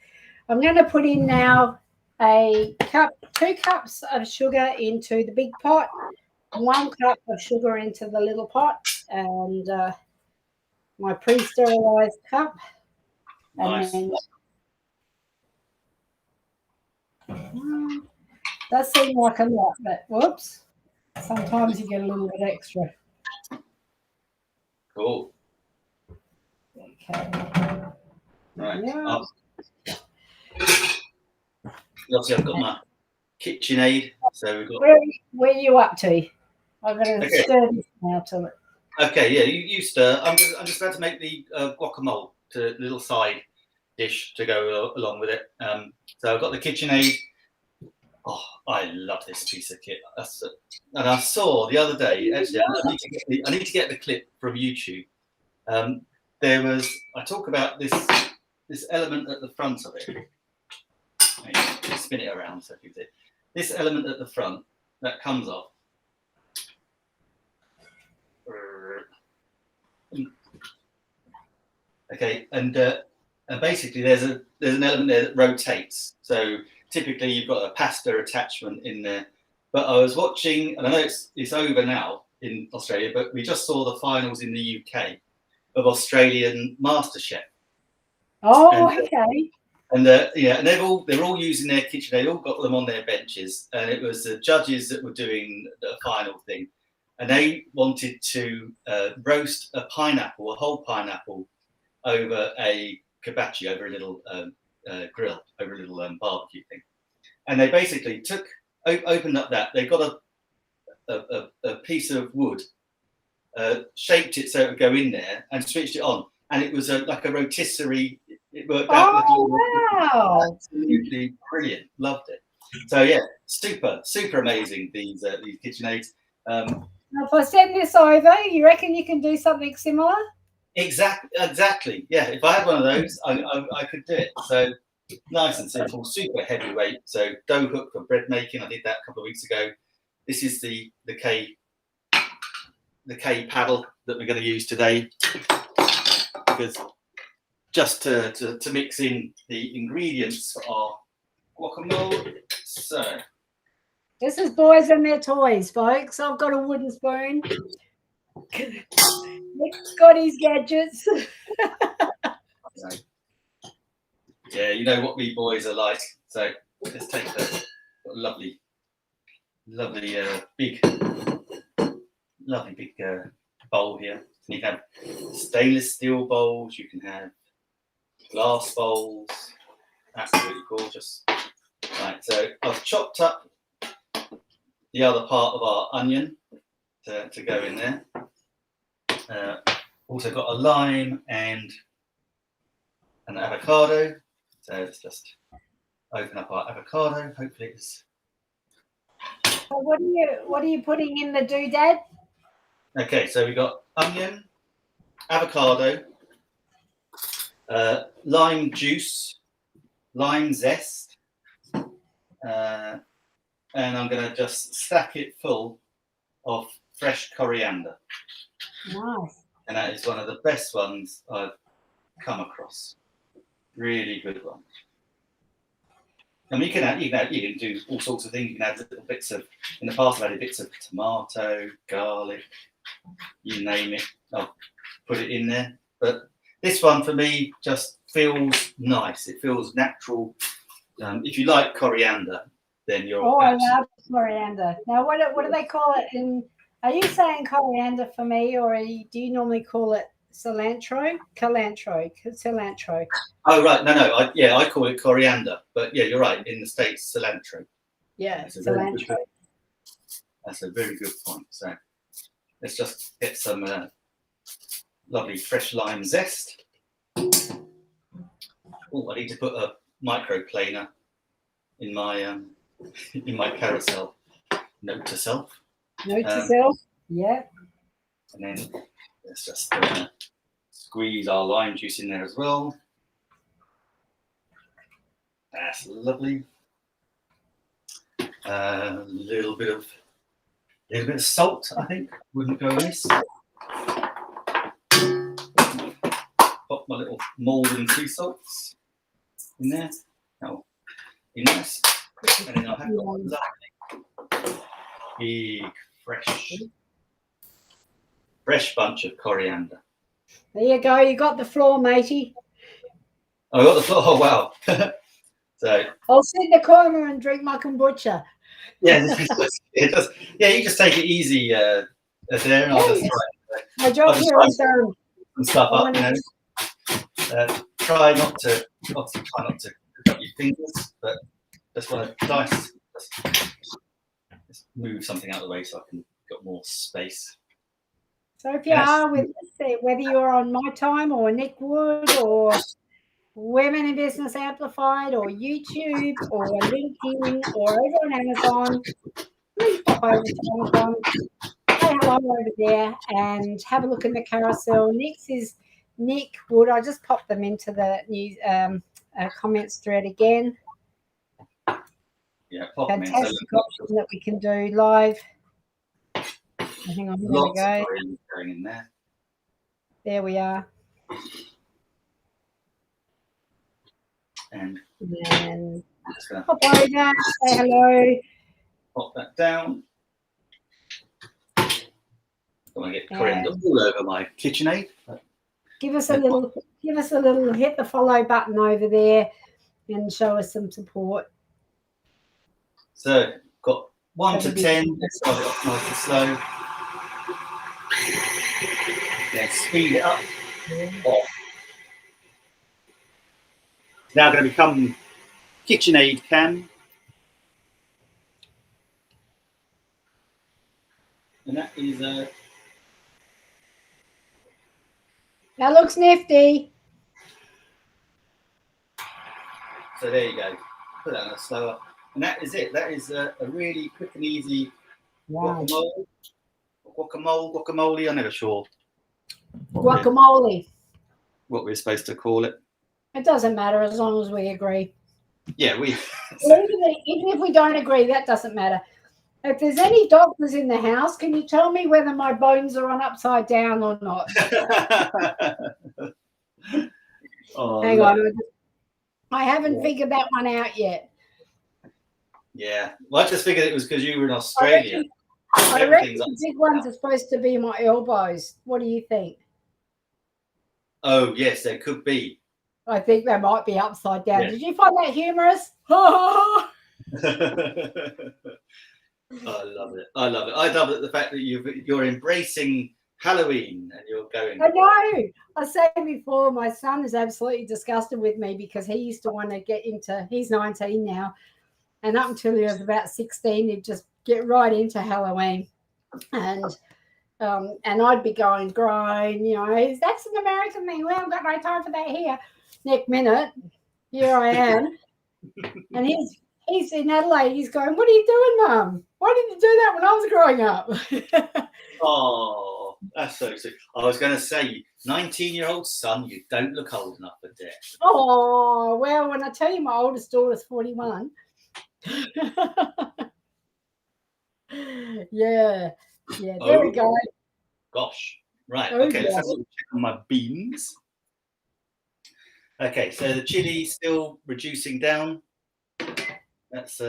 I'm going to put in now 2 cups of sugar into the big pot, 1 cup of sugar into the little pot, and my pre-sterilized cup. Nice. And then does seem like a lot, but whoops, sometimes you get a little bit extra. Cool. Okay. Right. Yeah. Obviously, I've got my KitchenAid. So we've got. Where are you up to? I'm going to stir this now to it. Okay, yeah, you stir. I'm just about to make the guacamole, to little side dish to go along with it. So I've got the KitchenAid. Oh, I love this piece of kit. And I saw the other day. Actually, I need to get the clip from YouTube. I talk about this element at the front of it. Spin it around so you can see. This element at the front that comes off. Okay, and basically there's an element there that rotates. So typically you've got a pasta attachment in there. But I was watching, and I know it's over now in Australia, but we just saw the finals in the UK of Australian MasterChef. Oh, okay. And yeah, and they're all using their kitchen. They all got them on their benches, and it was the judges that were doing the final thing, and they wanted to roast a whole pineapple, over a hibachi, over a little grill, over a little barbecue thing. And they basically opened up that. They got a piece of wood, shaped it so it would go in there, and switched it on. And it was like a rotisserie. It worked out. Wow! Absolutely brilliant. Loved it. So yeah, super amazing, these KitchenAids. If I send this over, you reckon you can do something similar? Exactly. Yeah, if I had one of those, I could do it. So nice and simple, super heavyweight. So dough hook for bread making. I did that a couple of weeks ago. This is the K paddle that we're going to use today, because just to mix in the ingredients for our guacamole. So this is boys and their toys, folks. I've got a wooden spoon. Nick's got his gadgets. Yeah, you know what we boys are like. So let's take the lovely big bowl here. So you can have stainless steel bowls. You can have glass bowls. Absolutely gorgeous. Right, so I've chopped up the other part of our onion to go in there. Also got a lime and an avocado. So let's just open up our avocado. Hopefully it's. So what are you putting in the doodad? Okay, so we got onion, avocado, lime juice, lime zest, and I'm going to just stack it full of fresh coriander. Nice. And that is one of the best ones I've come across. Really good one. And you can do all sorts of things. You can add little bits of. In the past, I've added bits of tomato, garlic, you name it. I'll put it in there. But this one for me just feels nice. It feels natural. If you like coriander, then you're. Oh, I love coriander. Now, what do they call it? Are you saying coriander for me, or do you normally call it cilantro? Cilantro. Oh right, no. I call it coriander, but yeah, you're right. In the States, cilantro. Yeah, cilantro. That's a very good point. So let's just get some lovely fresh lime zest. Oh, I need to put a microplaner in my carousel. Note to self. Yeah. And then let's just squeeze our lime juice in there as well. That's lovely. A little bit of salt, I think, wouldn't go amiss. Pop my little Malden sea salts in there. That'll be nice. And then I'll have a lovely big fresh bunch of coriander. There you go. You got the floor, matey. I got the floor. Oh wow! So I'll sit in the corner and drink my kombucha. Yeah, it does. Yeah, you just take it easy there, and I'll just try. My job here is done. Some stuff up, you know. Try not to cut your fingers, but just want to dice. Just move something out of the way so I can get more space. So if you are with, whether you're on my time or Nick Wood or Women in Business Amplified or YouTube or LinkedIn or over on Amazon, please pop over to Amazon, say hello over there and have a look in the carousel. Nick's is Nick Wood. I just popped them into the news comments thread again. Yeah, fantastic option that we can do live. Hang on, there we go. Going in there. There we are. And Pop over, say hello. Pop that down. Don't want to get coriander all over my KitchenAid. Give us a little. Hit the follow button over there, and show us some support. So got 1 to 10. Let's start it off nice and slow. Then speed it up. Off. Now going to become KitchenAid cam. And that is that looks nifty. So there you go. Put that on a slower. And that is it. That is a really quick and easy guacamole. I'm never sure. Guacamole. What we're supposed to call it. It doesn't matter as long as we agree. Yeah, we. Even if we don't agree, that doesn't matter. If there's any doctors in the house, can you tell me whether my bones are on upside down or not? Hang on. I haven't figured that one out yet. Yeah. Well, I just figured it was because you were in Australia. I reckon the big ones are supposed to be my elbows. What do you think? Oh, yes, there could be. I think they might be upside down. Yeah. Did you find that humorous? I love it. I love it. The fact that you're embracing Halloween and you're going. I know. I said before, my son is absolutely disgusted with me because he used to want to get into. He's 19 now, and up until he was about 16, he'd just get right into Halloween, and I'd be going, you know, that's an American thing. We haven't got no time for that here. Next minute, here I am, and he's in Adelaide. He's going, "What are you doing, Mum? Why didn't you do that when I was growing up?" Oh, that's so sweet. I was going to say, 19-year-old son, you don't look old enough for death. Oh, well, when I tell you my oldest daughter's 41. yeah, there we go. Gosh, right. Okay, let's have a check on my beans. Okay, so the chili still reducing down. That's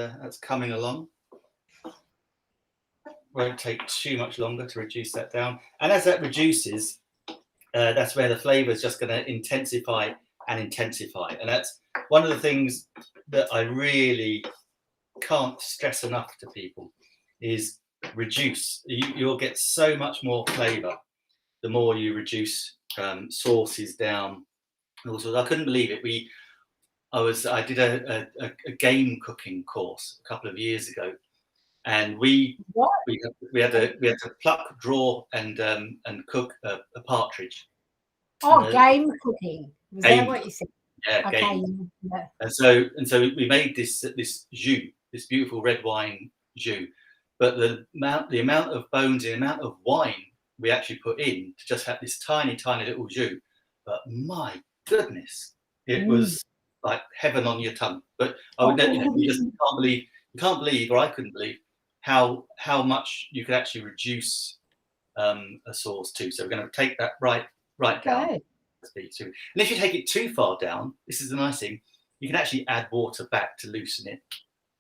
coming along. Won't take too much longer to reduce that down. And as that reduces, that's where the flavor is just going to intensify and intensify. And that's one of the things that I really can't stress enough to people is reduce. You'll get so much more flavor the more you reduce sauces down. Also, I couldn't believe it. I did a game cooking course a couple of years ago, and we had to pluck, draw, and cook a partridge. Oh, game cooking. Was that what you said? Yeah, okay. Game. Yeah. And so we made this jus, this beautiful red wine jus, but the amount of bones, the amount of wine we actually put in to just have this tiny little jus. But my goodness, it was like heaven on your tongue. But I would you just can't believe, or I couldn't believe how much you could actually reduce a sauce to. So we're going to take that right down. And if you take it too far down, this is the nice thing, you can actually add water back to loosen it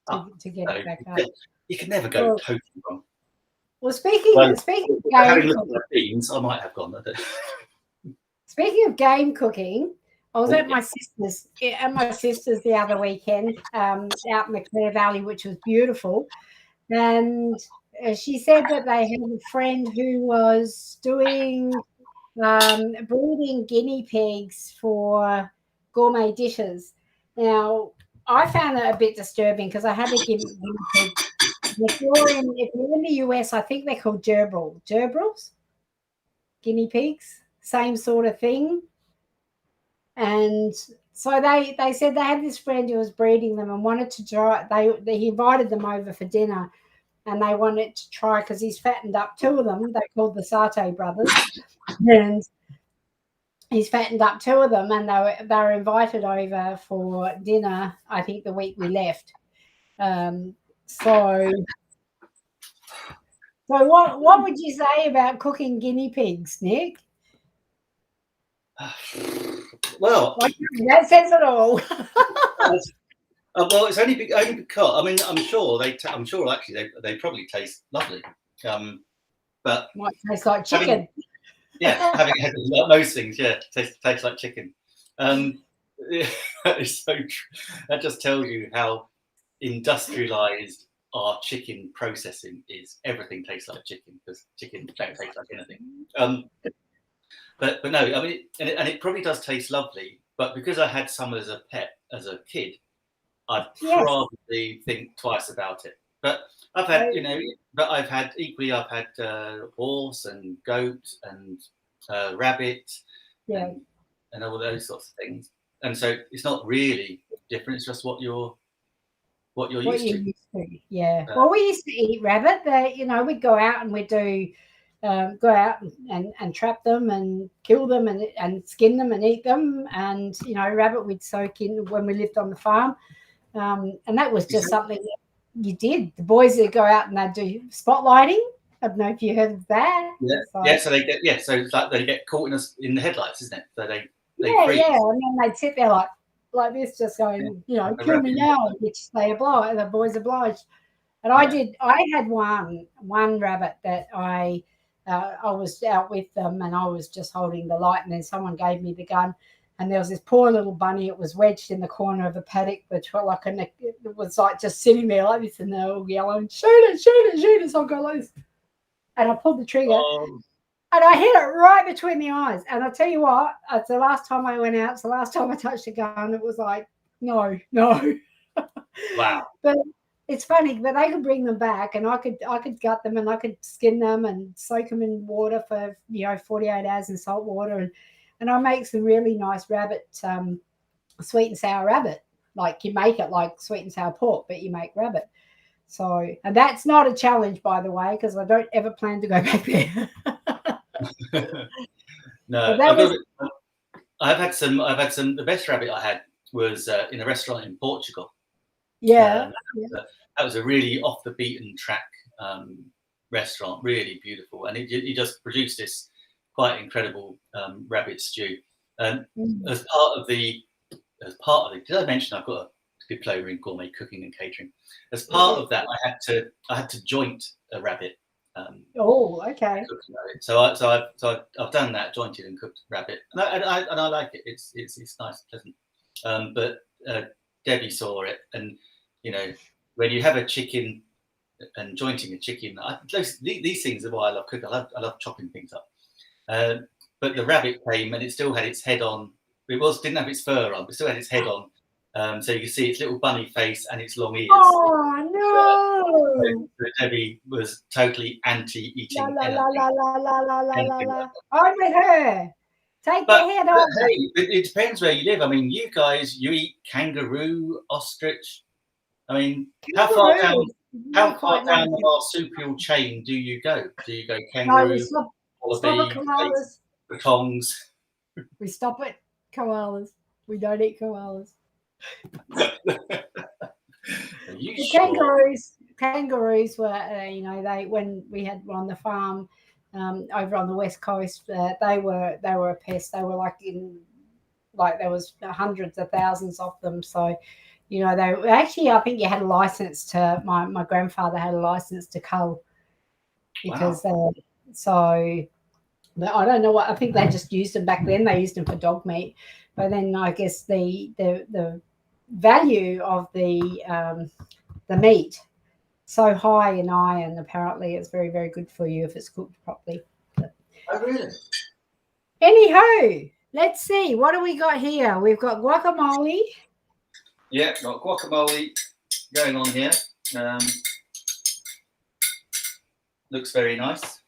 up. To get it back up. You can never go totally wrong. Well, speaking of game cooking, beans, I might have gone. Speaking of game cooking, I was at my sister's the other weekend, out in the Clare Valley, which was beautiful. And she said that they had a friend who was doing breeding guinea pigs for gourmet dishes. Now, I found that a bit disturbing because I had a guinea pig. If you're in the US, I think they're called gerbils, guinea pigs, same sort of thing. And so they said they had this friend who was breeding them and wanted to try. He invited them over for dinner, and they wanted to try because he's fattened up two of them. They're called the Satay brothers, and he's fattened up two of them, and they were invited over for dinner. I think the week we left. So what would you say about cooking guinea pigs, Nick? Well, that says it all. Well, it's only because I mean I'm sure actually they probably taste lovely, but might taste like chicken. Having had most things, tastes like chicken. That is so true. That just tells you how industrialized our chicken processing is. Everything tastes like chicken because chicken don't taste like anything. But no, I mean, and it probably does taste lovely. But because I had some as a pet as a kid, I'd probably think twice about it. But I've had, I've had horse and goat and rabbit, and all those sorts of things. And so it's not really different. It's just what you're used to. Yeah. Well, we used to eat rabbit. We'd go out and we'd do go out and trap them and kill them and skin them and eat them. And rabbit we'd soak in when we lived on the farm. And that was just something that you did. The boys would go out and they'd do spotlighting. I don't know if you heard of that. Yeah. So they get so it's like they get caught in the headlights, isn't it? So they freeze. And then they'd sit there like this, just going, kill me now, which the boys obliged. And I had one rabbit that I was out with them and I was just holding the light, and then someone gave me the gun, and there was this poor little bunny. It was wedged in the corner of a paddock, it was like just sitting there like this, and they're all yelling, shoot it. So I go like this, and I pulled the trigger. And I hit it right between the eyes. And I'll tell you what, it's the last time I went out. It's the last time I touched a gun. It was like, no. Wow. But it's funny, but they could bring them back, and I could gut them, and I could skin them and soak them in water for 48 hours in salt water, and I make some really nice rabbit, sweet and sour rabbit. Like you make it like sweet and sour pork, but you make rabbit. So, and that's not a challenge, by the way, because I don't ever plan to go back there. No, I've had some. The best rabbit I had was in a restaurant in Portugal. That was a really off the beaten track restaurant, really beautiful, and he just produced this quite incredible rabbit stew. As part of the, did I mention I've got a diploma in gourmet cooking and catering? As part of that, I had to joint a rabbit. Okay. So I've done that, jointed and cooked rabbit, and I like it. It's nice, pleasant. But Debbie saw it, and when you have a chicken and jointing a chicken, these things are why I love cooking. I love chopping things up. But the rabbit came, and it still had its head on. Didn't have its fur on, but still had its head on. So you can see its little bunny face and its long ears. Oh no! So Debbie was totally anti-eating anything. I'm with her. Take the head off. Hey, it depends where you live. I mean, you guys, you eat kangaroo, ostrich. I mean, how far down the marsupial chain do you go? Do you go kangaroo, wallaby, tongs? We stop at koalas. We don't eat koalas. Kangaroos were, when we had on the farm over on the west coast, they were a pest. They were there was hundreds of thousands of them. So, they actually, I think you had a license to. My grandfather had a license to cull because I don't know what, I think they just used them back then. They used them for dog meat, but then I guess the value of the meat so high in iron, apparently it's very, very good for you if it's cooked properly. Oh, really? Anyhow, let's see, what do we got here? We've got guacamole. Yeah, got guacamole going on here. Looks very nice.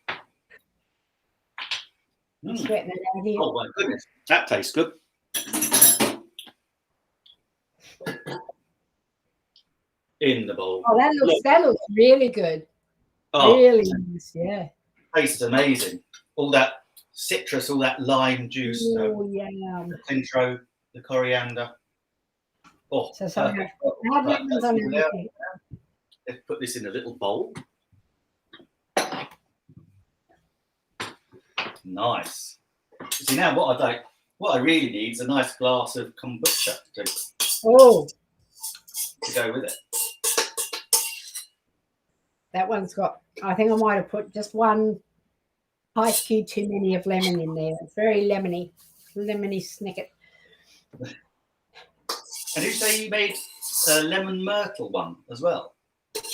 Sweating it out here. Oh my goodness, that tastes good. In the bowl. Oh, that looks really good. Really nice, yeah. Tastes amazing. All that citrus, all that lime juice. The intro, the coriander. Oh, so let's put this in a little bowl. Nice. See, now what I really need is a nice glass of kombucha to drink. Oh, to go with it. That one's got, I think I might have put just one ice cube too many of lemon in there. It's very lemony snicket. And you say you made a lemon myrtle one as well?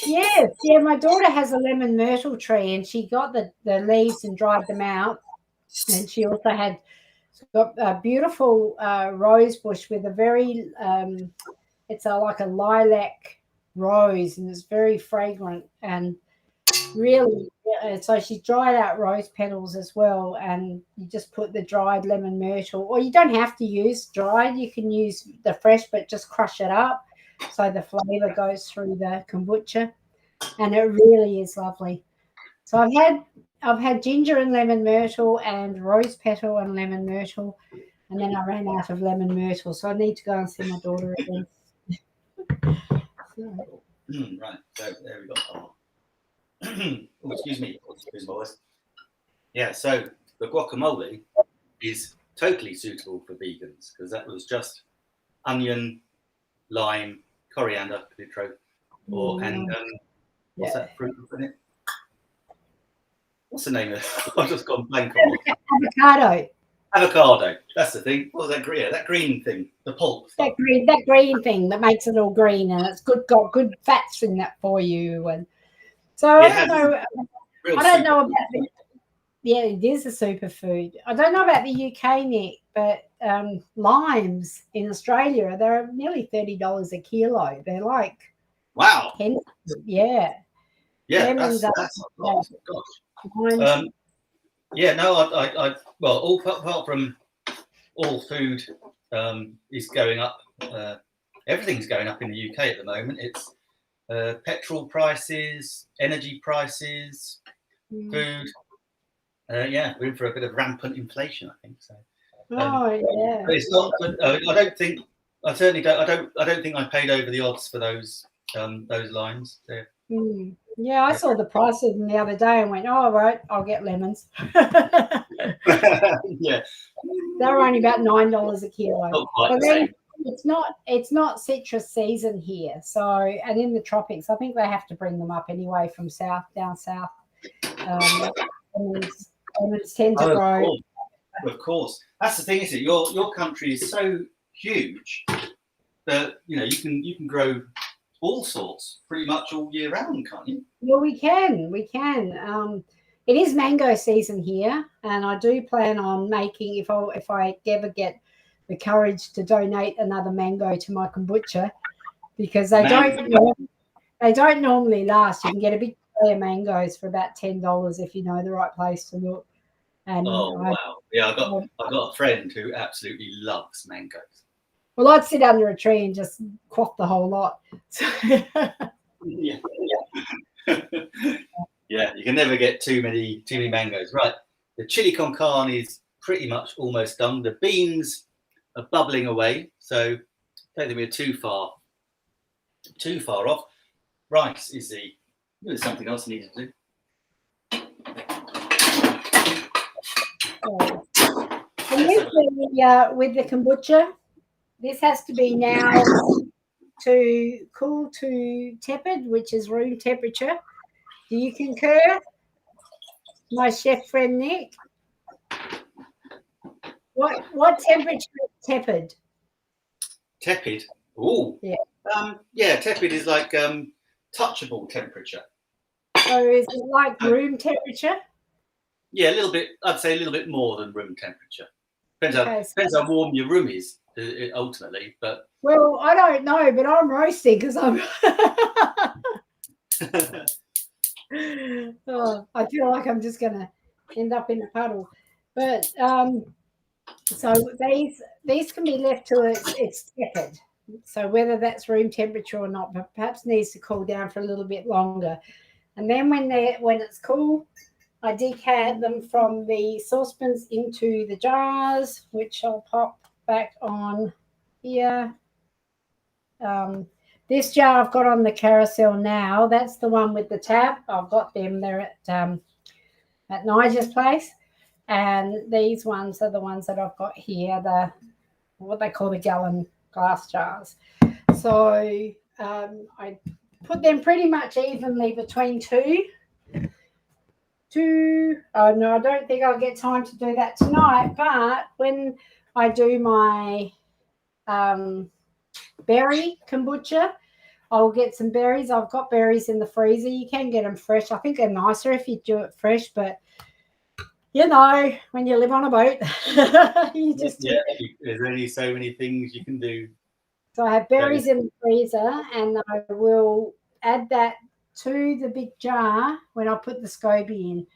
Yes, yeah. My daughter has a lemon myrtle tree, and she got the leaves and dried them out. And she also had got a beautiful rose bush with a very, it's like a lilac rose, and it's very fragrant and really. So she dried out rose petals as well, and you just put the dried lemon myrtle, or you don't have to use dried. You can use the fresh, but just crush it up so the flavor goes through the kombucha, and it really is lovely. So I've had ginger and lemon myrtle and rose petal and lemon myrtle, and then I ran out of lemon myrtle, so I need to go and see my daughter again. Right, so there we go. Oh, excuse me. Excuse my voice. Yeah, so the guacamole is totally suitable for vegans because that was just onion, lime, coriander, cilantro, and what's that fruit in it? What's the name of it? I've just gone blank on it. Avocado. Avocado. That's the thing. What was that green? That green thing. The pulp. That green thing that makes it all green, and it's got good fats in that for you. And so I don't know about the, yeah, it is a superfood. I don't know about the UK, Nick, but limes in Australia, they're nearly $30 a kilo. They're like wow. 10, yeah. Yeah, that's a lot. Gosh. Yeah, no, I well, all apart from all food is going up. Everything's going up in the UK at the moment. It's petrol prices, energy prices, food. Yeah, we're in for a bit of rampant inflation, I think. So. Yeah. But it's not. I don't think. I certainly don't. I don't think I paid over the odds for those lines. Yeah, I saw the price of them the other day and went, "Oh, right, I'll get lemons." Yeah, they're only about $9 a kilo. Not quite the same. It's not citrus season here. So, and in the tropics, I think they have to bring them up anyway from down south. Lemons tend to grow. Of course, that's the thing, isn't it? Your country is so huge that you can grow all sorts pretty much all year round, can't you? Well, we can. It is mango season here, and I do plan on making, if I ever get the courage to donate another mango to my kombucha, because they don't normally last. You can get a big tray of mangoes for about $10 if you know the right place to look. And wow! Yeah, I've got a friend who absolutely loves mangoes. Well, I'd sit under a tree and just quaff the whole lot. Yeah. Yeah, you can never get too many mangoes. Right, the chili con carne is pretty much almost done. The beans are bubbling away, so I don't think we're too far off. Rice is there's something else I need to do. And with the kombucha, this has to be now to cool to tepid, which is room temperature. Do you concur, my chef friend Nick? What temperature is tepid? Tepid? Oh, yeah. Yeah, tepid is like touchable temperature. So is it like room temperature? Yeah, a little bit. I'd say a little bit more than room temperature. Depends how warm your room is ultimately. But well, I don't know, but I'm roasting because I'm. I feel like I'm just gonna end up in a puddle. But so these can be left till it's tepid. So whether that's room temperature or not, but perhaps needs to cool down for a little bit longer. And then when it's cool, I decant them from the saucepans into the jars, which I'll pop back on here. This jar I've got on the carousel now. That's the one with the tab. I've got them there at Nigel's place. And these ones are the ones that I've got here, what they call the gallon glass jars. So I put them pretty much evenly between two. Oh no, I don't think I'll get time to do that tonight. But when I do my berry kombucha, I'll get some berries. I've got berries in the freezer. You can get them fresh. I think they're nicer if you do it fresh, but you know, when you live on a boat, you just there's only so many things you can do. So I have berries in the freezer, and I will add that to the big jar when I put the SCOBY in.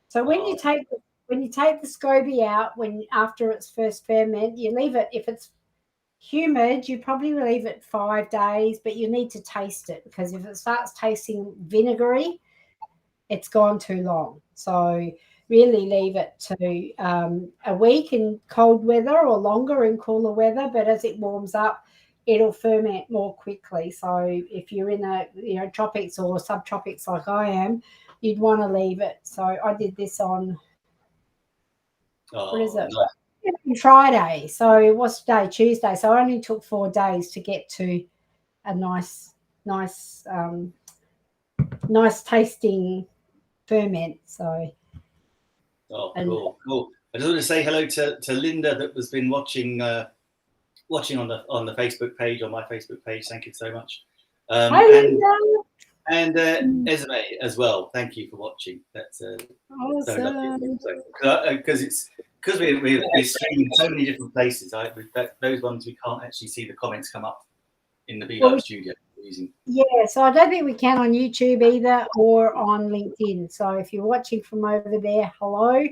So when you take the SCOBY out, after its first ferment, you leave it. If it's humid, you probably leave it 5 days, but you need to taste it, because if it starts tasting vinegary, it's gone too long. So really leave it to a week in cold weather, or longer in cooler weather. But as it warms up, it'll ferment more quickly. So if you're in the tropics or subtropics like I am, you'd want to leave it. So I did this on what is it? Nice. Friday. So what's today? Tuesday. So I only took 4 days to get to a nice tasting ferment. So cool. I just want to say hello to Linda, that has been watching on the Facebook page, on my Facebook page. Thank you so much. Hi, Linda. And Esme as well. Thank you for watching. That's awesome. So lovely. Because we're streaming so many different places. Those ones we can't actually see the comments come up in the Be Live studio. Yeah, so I don't think we can on YouTube either, or on LinkedIn. So if you're watching from over there, hello.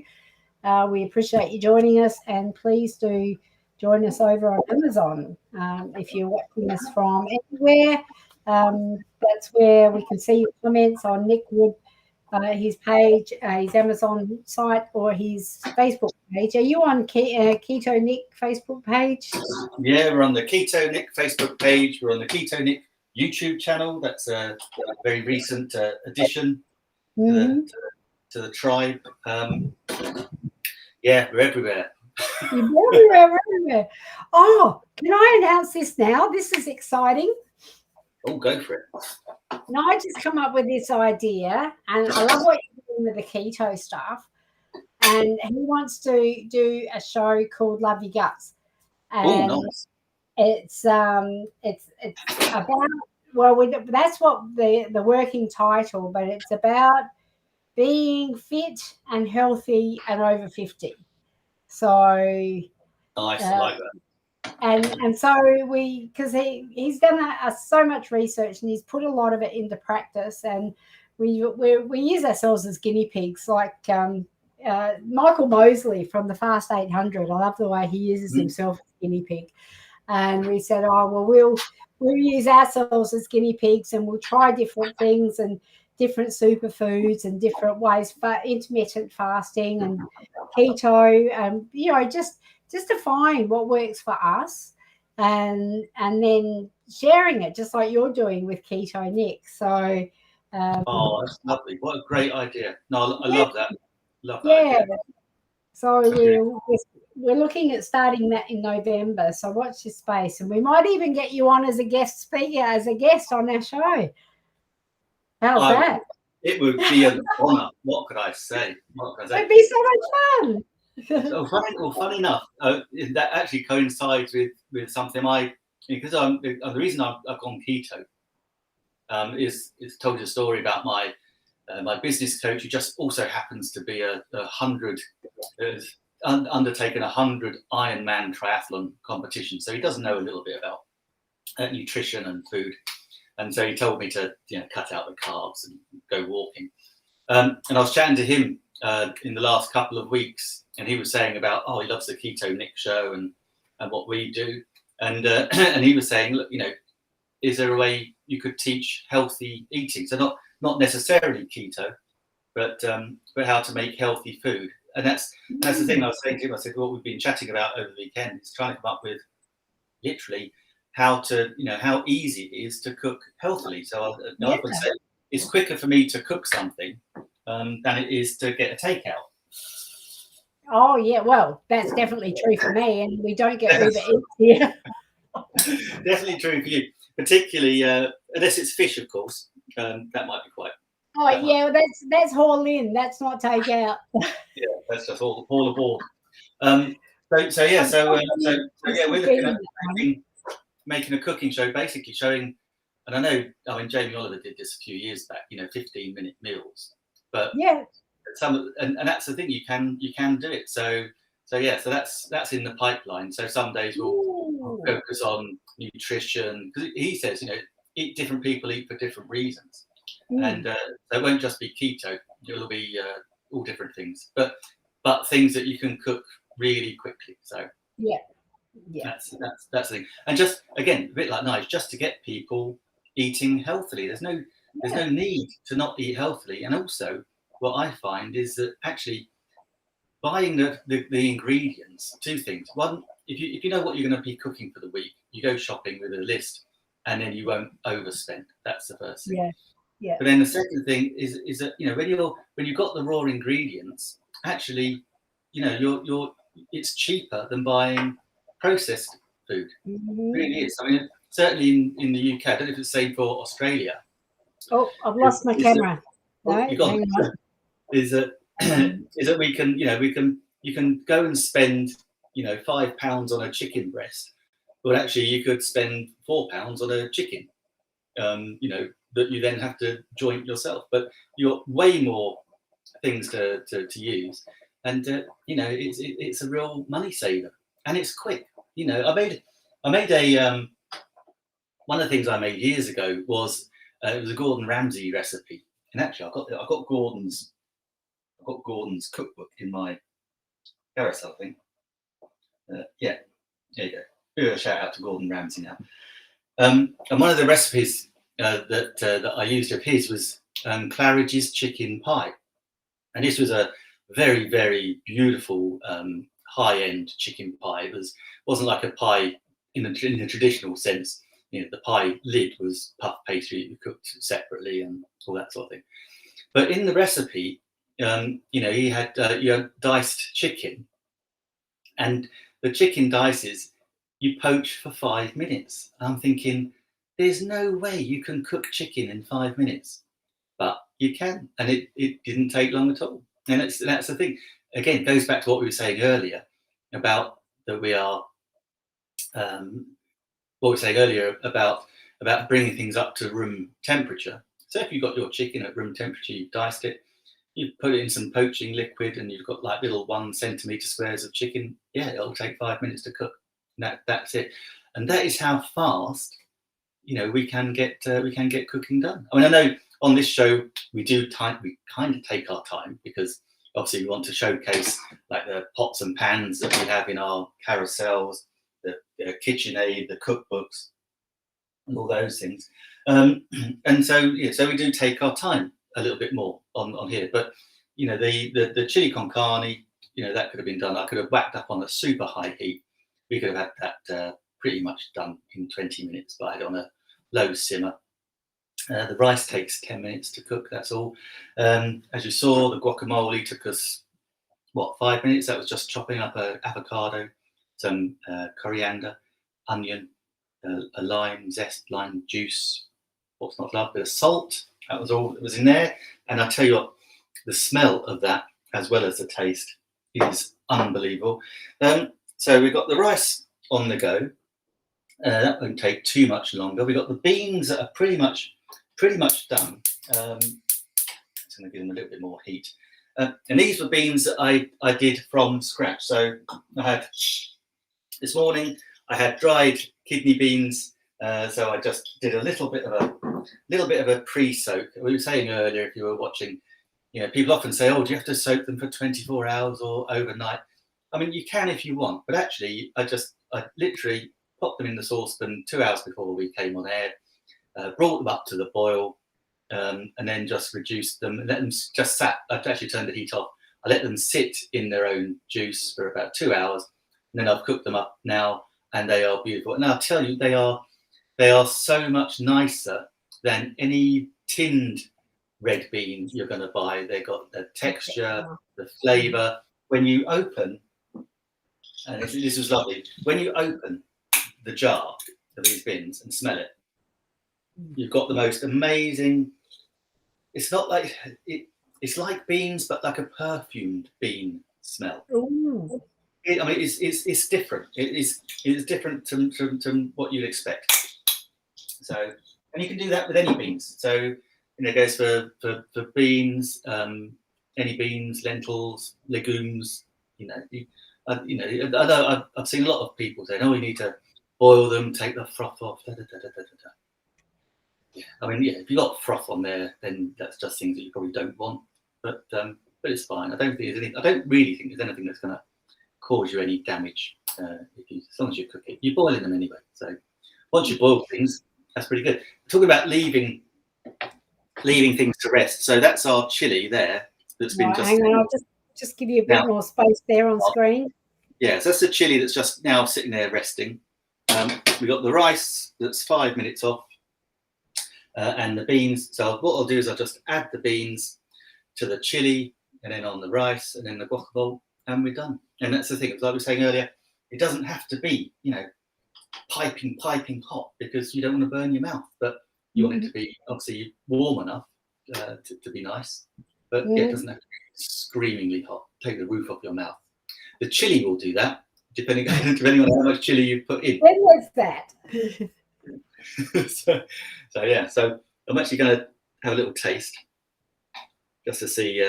We appreciate you joining us, and please do join us over on Amazon. If you're watching us from anywhere, that's where we can see your comments on Nick Wood, his page, his Amazon site, or his Facebook page. Are you on Keto Nick Facebook page? Yeah, we're on the Keto Nick Facebook page. We're on the Keto Nick YouTube channel. That's a very recent addition to the tribe. Yeah, we're everywhere. You're everywhere. Oh, can I announce this now? This is exciting. Oh, go for it. No, I just come up with this idea, and I love what you're doing with the keto stuff. And he wants to do a show called Love Your Guts. And nice. It's about, that's what the working title, but it's about being fit and healthy and over 50. So nice, I like that. And so because he's done so much research, and he's put a lot of it into practice, and we use ourselves as guinea pigs, like Michael Mosley from the Fast 800. I love the way he uses himself as a guinea pig. And we said, we'll use ourselves as guinea pigs, and we'll try different things and different superfoods and different ways for intermittent fasting and keto, and just to find what works for us, and then sharing it, just like you're doing with Keto Nick. So that's lovely. What a great idea. No, I love that. Love that idea. So we're looking at starting that in November. So watch your space, and we might even get you on as a guest speaker, as a guest on our show. How's that? It would be an honor. What could I say? It'd be so much fun. Funny enough, that actually coincides with something because the reason I've gone keto is told you a story about my business coach, who just also happens to be undertaken 100 Ironman triathlon competition. So he does know a little bit about nutrition and food. And so he told me to cut out the carbs and go walking. And I was chatting to him in the last couple of weeks, and he was saying about, he loves the Keto Nick show and what we do. And and he was saying, look, is there a way you could teach healthy eating? So not necessarily keto, but how to make healthy food. And that's the thing I was saying to him. I said, what we've been chatting about over the weekend is trying to come up with literally how easy it is to cook healthily. So I often say it's quicker for me to cook something than it is to get a takeout. Oh yeah, well, that's definitely true for me, and we don't get Uber Eats here. Definitely true for you, particularly unless it's fish, of course. That might be quite. Oh yeah, well, that's haul in. That's not take out. Yeah, that's just all aboard. So yeah, we're looking at making a cooking show, basically showing. And I mean, Jamie Oliver did this a few years back. 15-minute meals. But yeah, and that's the thing. You can do it. So that's in the pipeline. So some days we'll focus on nutrition, because he says, different people eat for different reasons, and so it won't just be keto. It'll be all different things, but things that you can cook really quickly. So yeah, that's the thing. And just again, a bit like knives, just to get people eating healthily. There's no need to not eat healthily. And also, what I find is that actually buying the ingredients, two things. One, if you know what you're going to be cooking for the week, you go shopping with a list, and then you won't overspend. That's the first thing. Yeah. But then the second thing is that when you've got the raw ingredients, actually, it's cheaper than buying processed food. It really is. I mean, certainly in the UK, I don't know if it's the same for Australia. Oh, I've lost my camera. Is that we can, you can go and spend, £5 on a chicken breast, but actually you could spend £4 on a chicken, that you then have to joint yourself. But you're way more things to use, and it's a real money saver, and it's quick. I made a one of the things I made years ago was it was a Gordon Ramsay recipe, and actually I've got Gordon's cookbook in my carousel thing. Yeah, there you go. Bit of a shout out to Gordon Ramsay now. And one of the recipes that I used of his was Claridge's chicken pie, and this was a very, very beautiful high-end chicken pie. It wasn't like a pie in the traditional sense. The pie lid was puff pastry you cooked separately and all that sort of thing. But in the recipe, he had diced chicken, and the chicken dices you poach for 5 minutes. I'm thinking, there's no way you can cook chicken in 5 minutes, but you can, and it didn't take long at all. And that's the thing. Again, it goes back to what we were saying earlier about that we are. What we were saying earlier about bringing things up to room temperature. So if you've got your chicken at room temperature, you've diced it, you put it in some poaching liquid, and you've got like little 1 centimetre squares of chicken. Yeah, it'll take 5 minutes to cook. That's it, and that is how fast we can get cooking done. I mean, I know on this show we kind of take our time, because obviously we want to showcase like the pots and pans that we have in our carousels, the KitchenAid, the cookbooks, and all those things. And so we do take our time a little bit more on here. But the chili con carne, that could have been done. I could have whacked up on a super high heat. We could have had that pretty much done in 20 minutes, but I had on a low simmer. The rice takes 10 minutes to cook. That's all. As you saw, the guacamole took us 5 minutes. That was just chopping up an avocado, some coriander, onion, a lime zest, lime juice. What's not love? A bit of salt. That was all that was in there. And I tell you what, the smell of that, as well as the taste, is unbelievable. So we've got the rice on the go. That won't take too much longer. We've got the beans that are pretty much done. It's going to give them a little bit more heat. And these were beans that I did from scratch. So this morning I had dried kidney beans. So I just did a little bit of a pre-soak. We were saying earlier, if you were watching, people often say, "Oh, do you have to soak them for 24 hours or overnight?" I mean, you can if you want, but actually, I literally popped them in the saucepan 2 hours before we came on air, brought them up to the boil, and then just reduced them and let them just sat. I've actually turned the heat off. I let them sit in their own juice for about 2 hours, and then I've cooked them up now, and they are beautiful. And I'll tell you, they are so much nicer than any tinned red bean you're going to buy. They've got the texture, the flavour. When you open, and this was lovely, when you open the jar of these beans and smell it, You've got the most amazing. It's not like it's like beans, but like a perfumed bean smell. Ooh. I mean, it's different. It's different to what you'd expect. So, and you can do that with any beans. So, it goes for beans, any beans, lentils, legumes. I know I've seen a lot of people saying, "Oh, you need to boil them, take the froth off." Da, da, da, da, da, da. Yeah, I mean, yeah, if you've got froth on there, then that's just things that you probably don't want. But it's fine. I don't really think there's anything that's going to cause you any damage as long as you cook it. You're boiling them anyway. So once you boil things, that's pretty good. We're talking about leaving things to rest. So that's our chili there. That's been just. Hang on, I'll just give you a bit more space there on screen. Yeah, so that's the chili that's just now sitting there resting. We've got the rice that's 5 minutes off. And the beans. So what I'll do is I'll just add the beans to the chili, and then on the rice, and then the guacamole, and we're done. And that's the thing, as I was saying earlier, it doesn't have to be, piping hot, because you don't want to burn your mouth, but you want it to be obviously warm enough to be nice. But yeah, it doesn't have to be screamingly hot. Take the roof off your mouth. The chili will do that, depending on how much chili you put in. When was that? so I'm actually going to have a little taste just to see.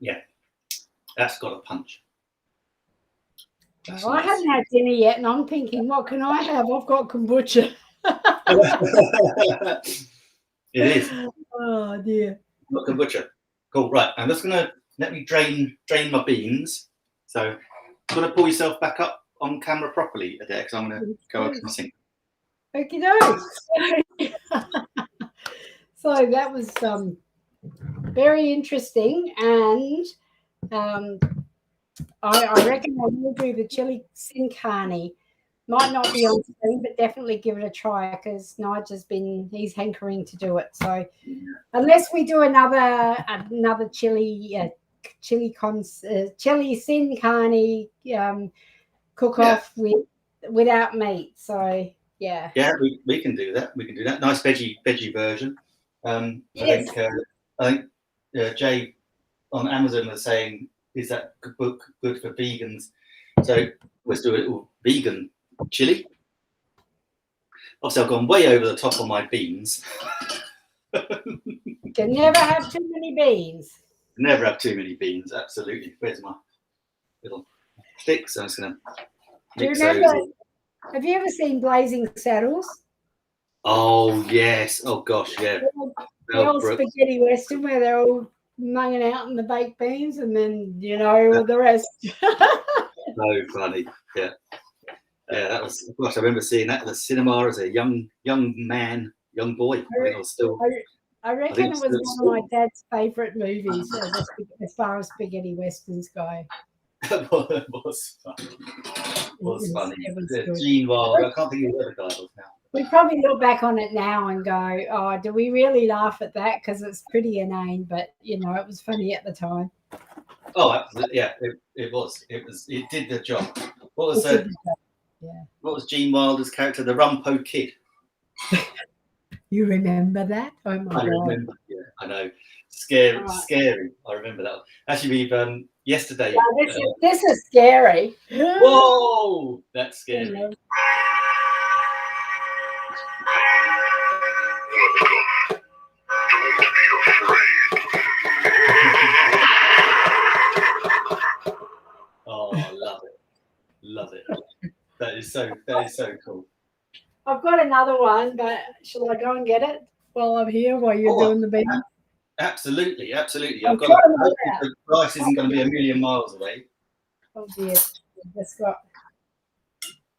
Yeah, that's got a punch. I haven't had dinner yet, and I'm thinking, what can I have? I've got kombucha. It is. Oh dear. Got kombucha. Cool. Right. I'm just gonna let me drain my beans. So, I'm gonna pull yourself back up on camera properly, Adair, because I'm gonna go up to my sink. Okie doke. So that was very interesting, and I reckon I will do the chili sin carne. Might not be on screen, but definitely give it a try, because he's hankering to do it. So unless we do another chili sin carne cook off without meat. So yeah. Yeah, we can do that. We can do that. Nice veggie version. Yes. I think Jay on Amazon was saying, is that good for vegans? So let's do it all vegan chili. Obviously, I've gone way over the top on my beans. Can never have too many beans. Never have too many beans. Absolutely. Where's my little stick? So I'm just going to mix those. Have you ever seen Blazing Saddles? Oh yes. Oh gosh, yeah. The old spaghetti western where they're all munging out in the baked beans, and then all the rest. So funny. Yeah. Yeah, that was. Gosh, I remember seeing that at the cinema as a young boy. I reckon it was one of my dad's favourite movies as far as spaghetti westerns go. It was funny. It was Gene Wilder. I can't think of the other titles now. We probably look back on it now and go, "Oh, do we really laugh at that?" Because it's pretty inane, but it was funny at the time. Oh, absolutely. Yeah, it was. It did the job. What was Gene Wilder's character, the Rumpo Kid? You remember that? Oh my God! Remember. Yeah, I know. Scary. I remember that. Actually, we've yesterday. This is scary. Whoa, that's scary. Oh, I love it. That is so cool. I've got another one, but shall I go and get it while I'm here, while you're doing the beans? Absolutely. I've got the rice isn't going to be a million miles away. Oh dear.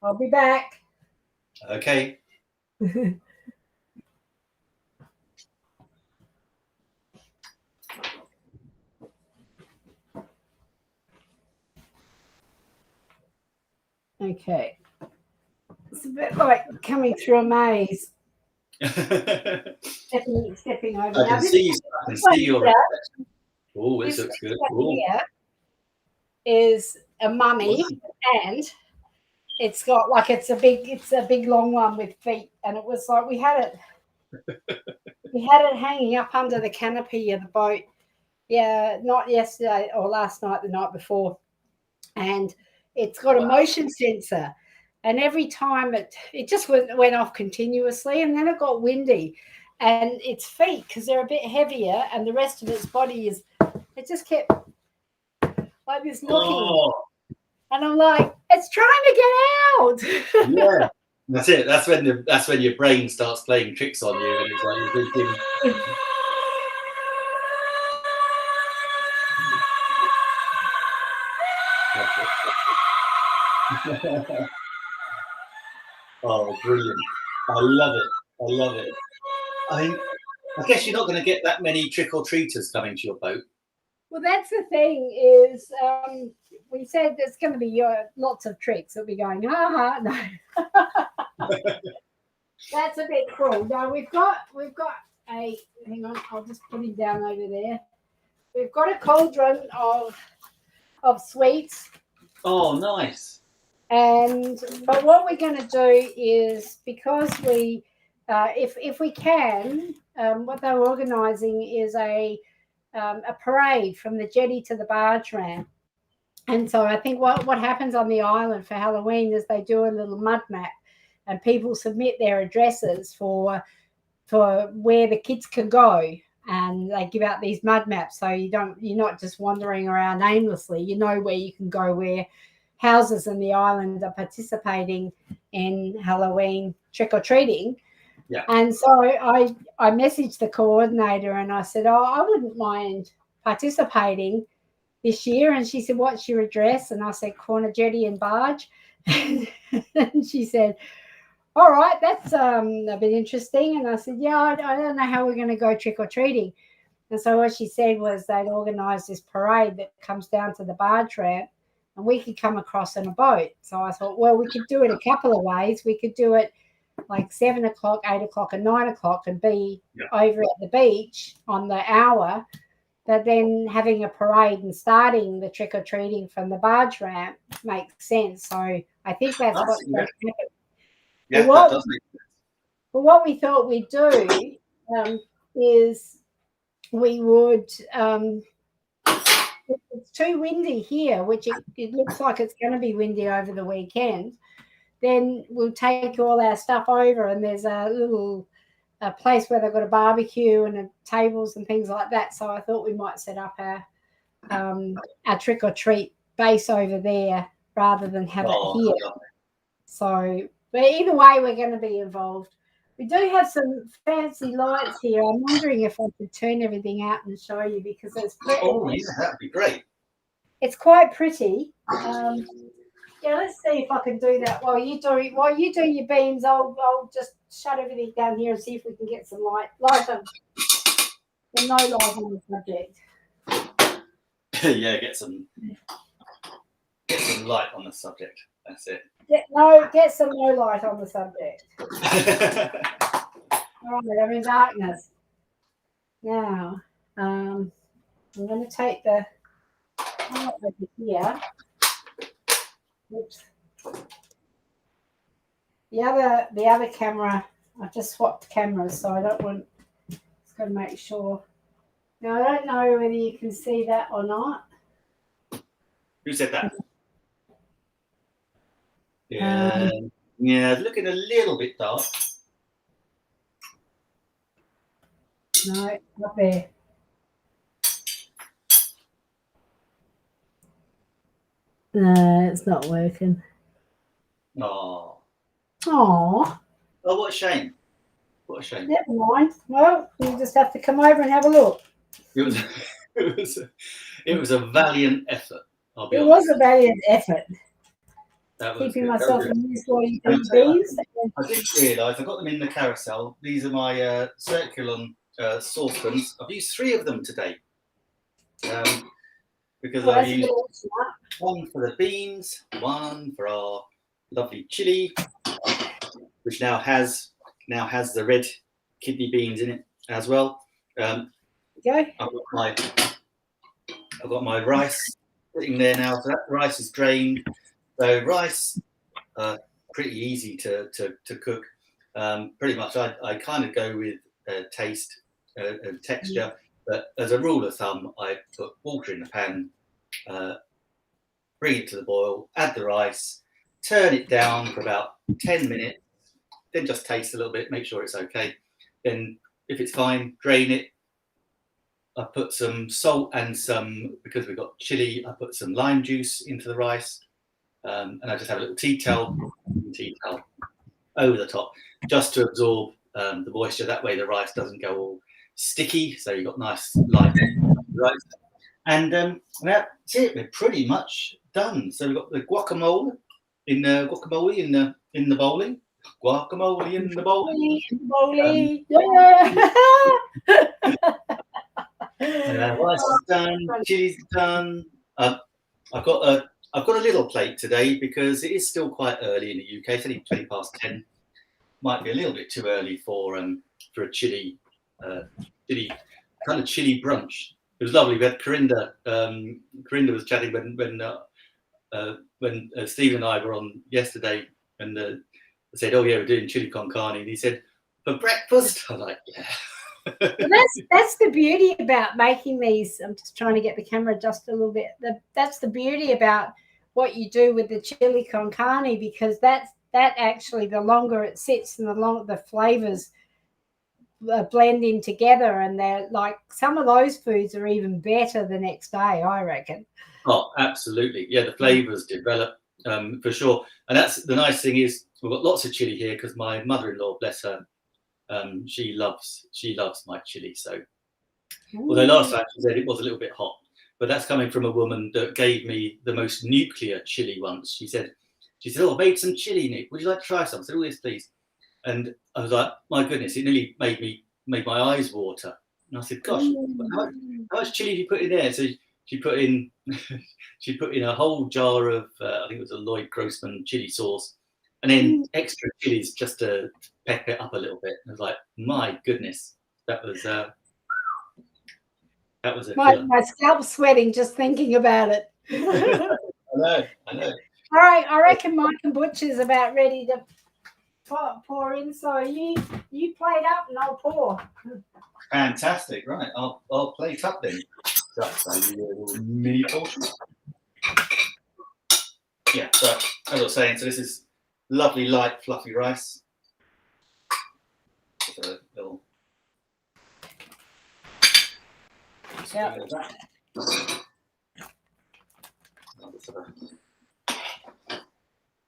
I'll be back. Okay. Okay. It's a bit like coming through a maze. Stepping over. I can see your reflection. Oh, this looks good. is a mummy, and it's got like it's a big long one with feet, and it was like we had it hanging up under the canopy of the boat. Yeah, not yesterday or last night, the night before, and it's got a motion sensor, and every time it just went off continuously, and then it got windy, and its feet, because they're a bit heavier, and the rest of its body it just kept like this knocking, and I'm like, it's trying to get out. Yeah, that's it. That's when your brain starts playing tricks on you, and it's like you're thinking. Oh, brilliant! I love it. I guess you're not going to get that many trick-or-treaters coming to your boat. Well, that's the thing is, we said there's going to be lots of tricks. They'll be going, no. That's a bit cruel. No, we've got a, hang on, I'll just put him down over there. We've got a cauldron of sweets. Oh, nice. But what we're going to do is, because we, if we can, what they're organising is a parade from the jetty to the barge ramp. And so I think what happens on the island for Halloween is they do a little mud map, and people submit their addresses for where the kids can go, and they give out these mud maps, so you're not just wandering around aimlessly. You know where you can go, where houses in the island are participating in Halloween trick-or-treating. Yeah. And so I messaged the coordinator and I said, I wouldn't mind participating this year. And she said, what's your address? And I said, Corner Jetty and Barge. And she said, all right, that's a bit interesting. And I said, yeah, I don't know how we're going to go trick-or-treating. And so what she said was they'd organised this parade that comes down to the barge ramp, and we could come across in a boat. So I thought, well, we could do it a couple of ways. We could do it like 7 o'clock, 8 o'clock, and 9 o'clock, and be over at the beach on the hour. But then having a parade and starting the trick-or-treating from the barge ramp makes sense. So I think that's what's going to happen. Yeah, that does make sense. But what we thought we'd do is we would it's too windy here, which it looks like it's going to be windy over the weekend, then we'll take all our stuff over, and there's a little place where they've got a barbecue and tables and things like that. So I thought we might set up our trick-or-treat base over there rather than have it here. So, but either way, we're going to be involved. We do have some fancy lights here. I'm wondering if I could turn everything out and show you, because it's pretty. Oh, yeah, that'd be great. It's quite pretty. Yeah, let's see if I can do that while you do your beans. I'll just shut everything down here and see if we can get some light on. No light on the subject. Yeah, get some light on the subject. That's it. Get some no light on the subject. All right, I'm in darkness. Now, I'm going to take the over here. Oops. The other camera, I've just swapped cameras, so I don't want. Just got to make sure. Now, I don't know whether you can see that or not. Who said that? Yeah, it's looking a little bit dark. No, not there. No, it's not working. Oh. Oh, what a shame. What a shame. Never mind. Well, you just have to come over and have a look. It was a valiant effort. It was a valiant effort. Keeping myself amused while you do these. I didn't realise I got them in the carousel. These are my circular saucepans. I've used 3 of them today. Because I've used one for the beans, one for our lovely chili, which now has the red kidney beans in it as well. Okay. I've got my rice sitting there now. So that rice is drained. So rice, pretty easy to cook. Pretty much, I kind of go with taste and texture. But as a rule of thumb, I put water in the pan, bring it to the boil, add the rice, turn it down for about 10 minutes, then just taste a little bit, make sure it's okay. Then if it's fine, drain it. I put some salt and because we've got chili, I put some lime juice into the rice. And I just have a little tea towel over the top, just to absorb the moisture. That way the rice doesn't go all sticky, so you've got nice light rice. And that's it. We're pretty much done. So we've got the guacamole in the bowling. Guacamole in the bowling. Rice is done. Chili's done. I've got a little plate today because it is still quite early in the UK. It's only 20 past 10. Might be a little bit too early for a chili brunch. It was lovely. We had Corinda. Corinda was chatting when Steve and I were on yesterday, and I said, "Oh yeah, we're doing chili con carne." And he said, "For breakfast?" I was like, "Yeah." Well, that's the beauty about making these. I'm just trying to get the camera just a little bit. That's the beauty about what you do with the chili con carne, because that actually, the longer it sits and the longer the flavors blend in together, and they're like, some of those foods are even better the next day, I reckon. Oh, absolutely. Yeah, the flavors develop for sure. And that's the nice thing is we've got lots of chili here because my mother-in-law, bless her, she loves my chili. So although last time she said it was a little bit hot, but that's coming from a woman that gave me the most nuclear chili once. She said, "Oh, I made some chili, Nick. Would you like to try some?" I said, "Oh, yes, please." And I was like, my goodness, it nearly made my eyes water. And I said, "Gosh, how much chili did you put in there?" So she put in a whole jar of I think it was a Lloyd Grossman chili sauce, and then extra chilies just to pep it up a little bit. And I was like, my goodness, that was a my scalp's sweating just thinking about it. I know. All right, I reckon my kombucha's about ready to pour in. So you plate up and I'll pour. Fantastic, right? I'll plate up then. Just a little mini portion. Yeah. So as I was saying, so this is lovely, light, fluffy rice. Just a little. Yeah.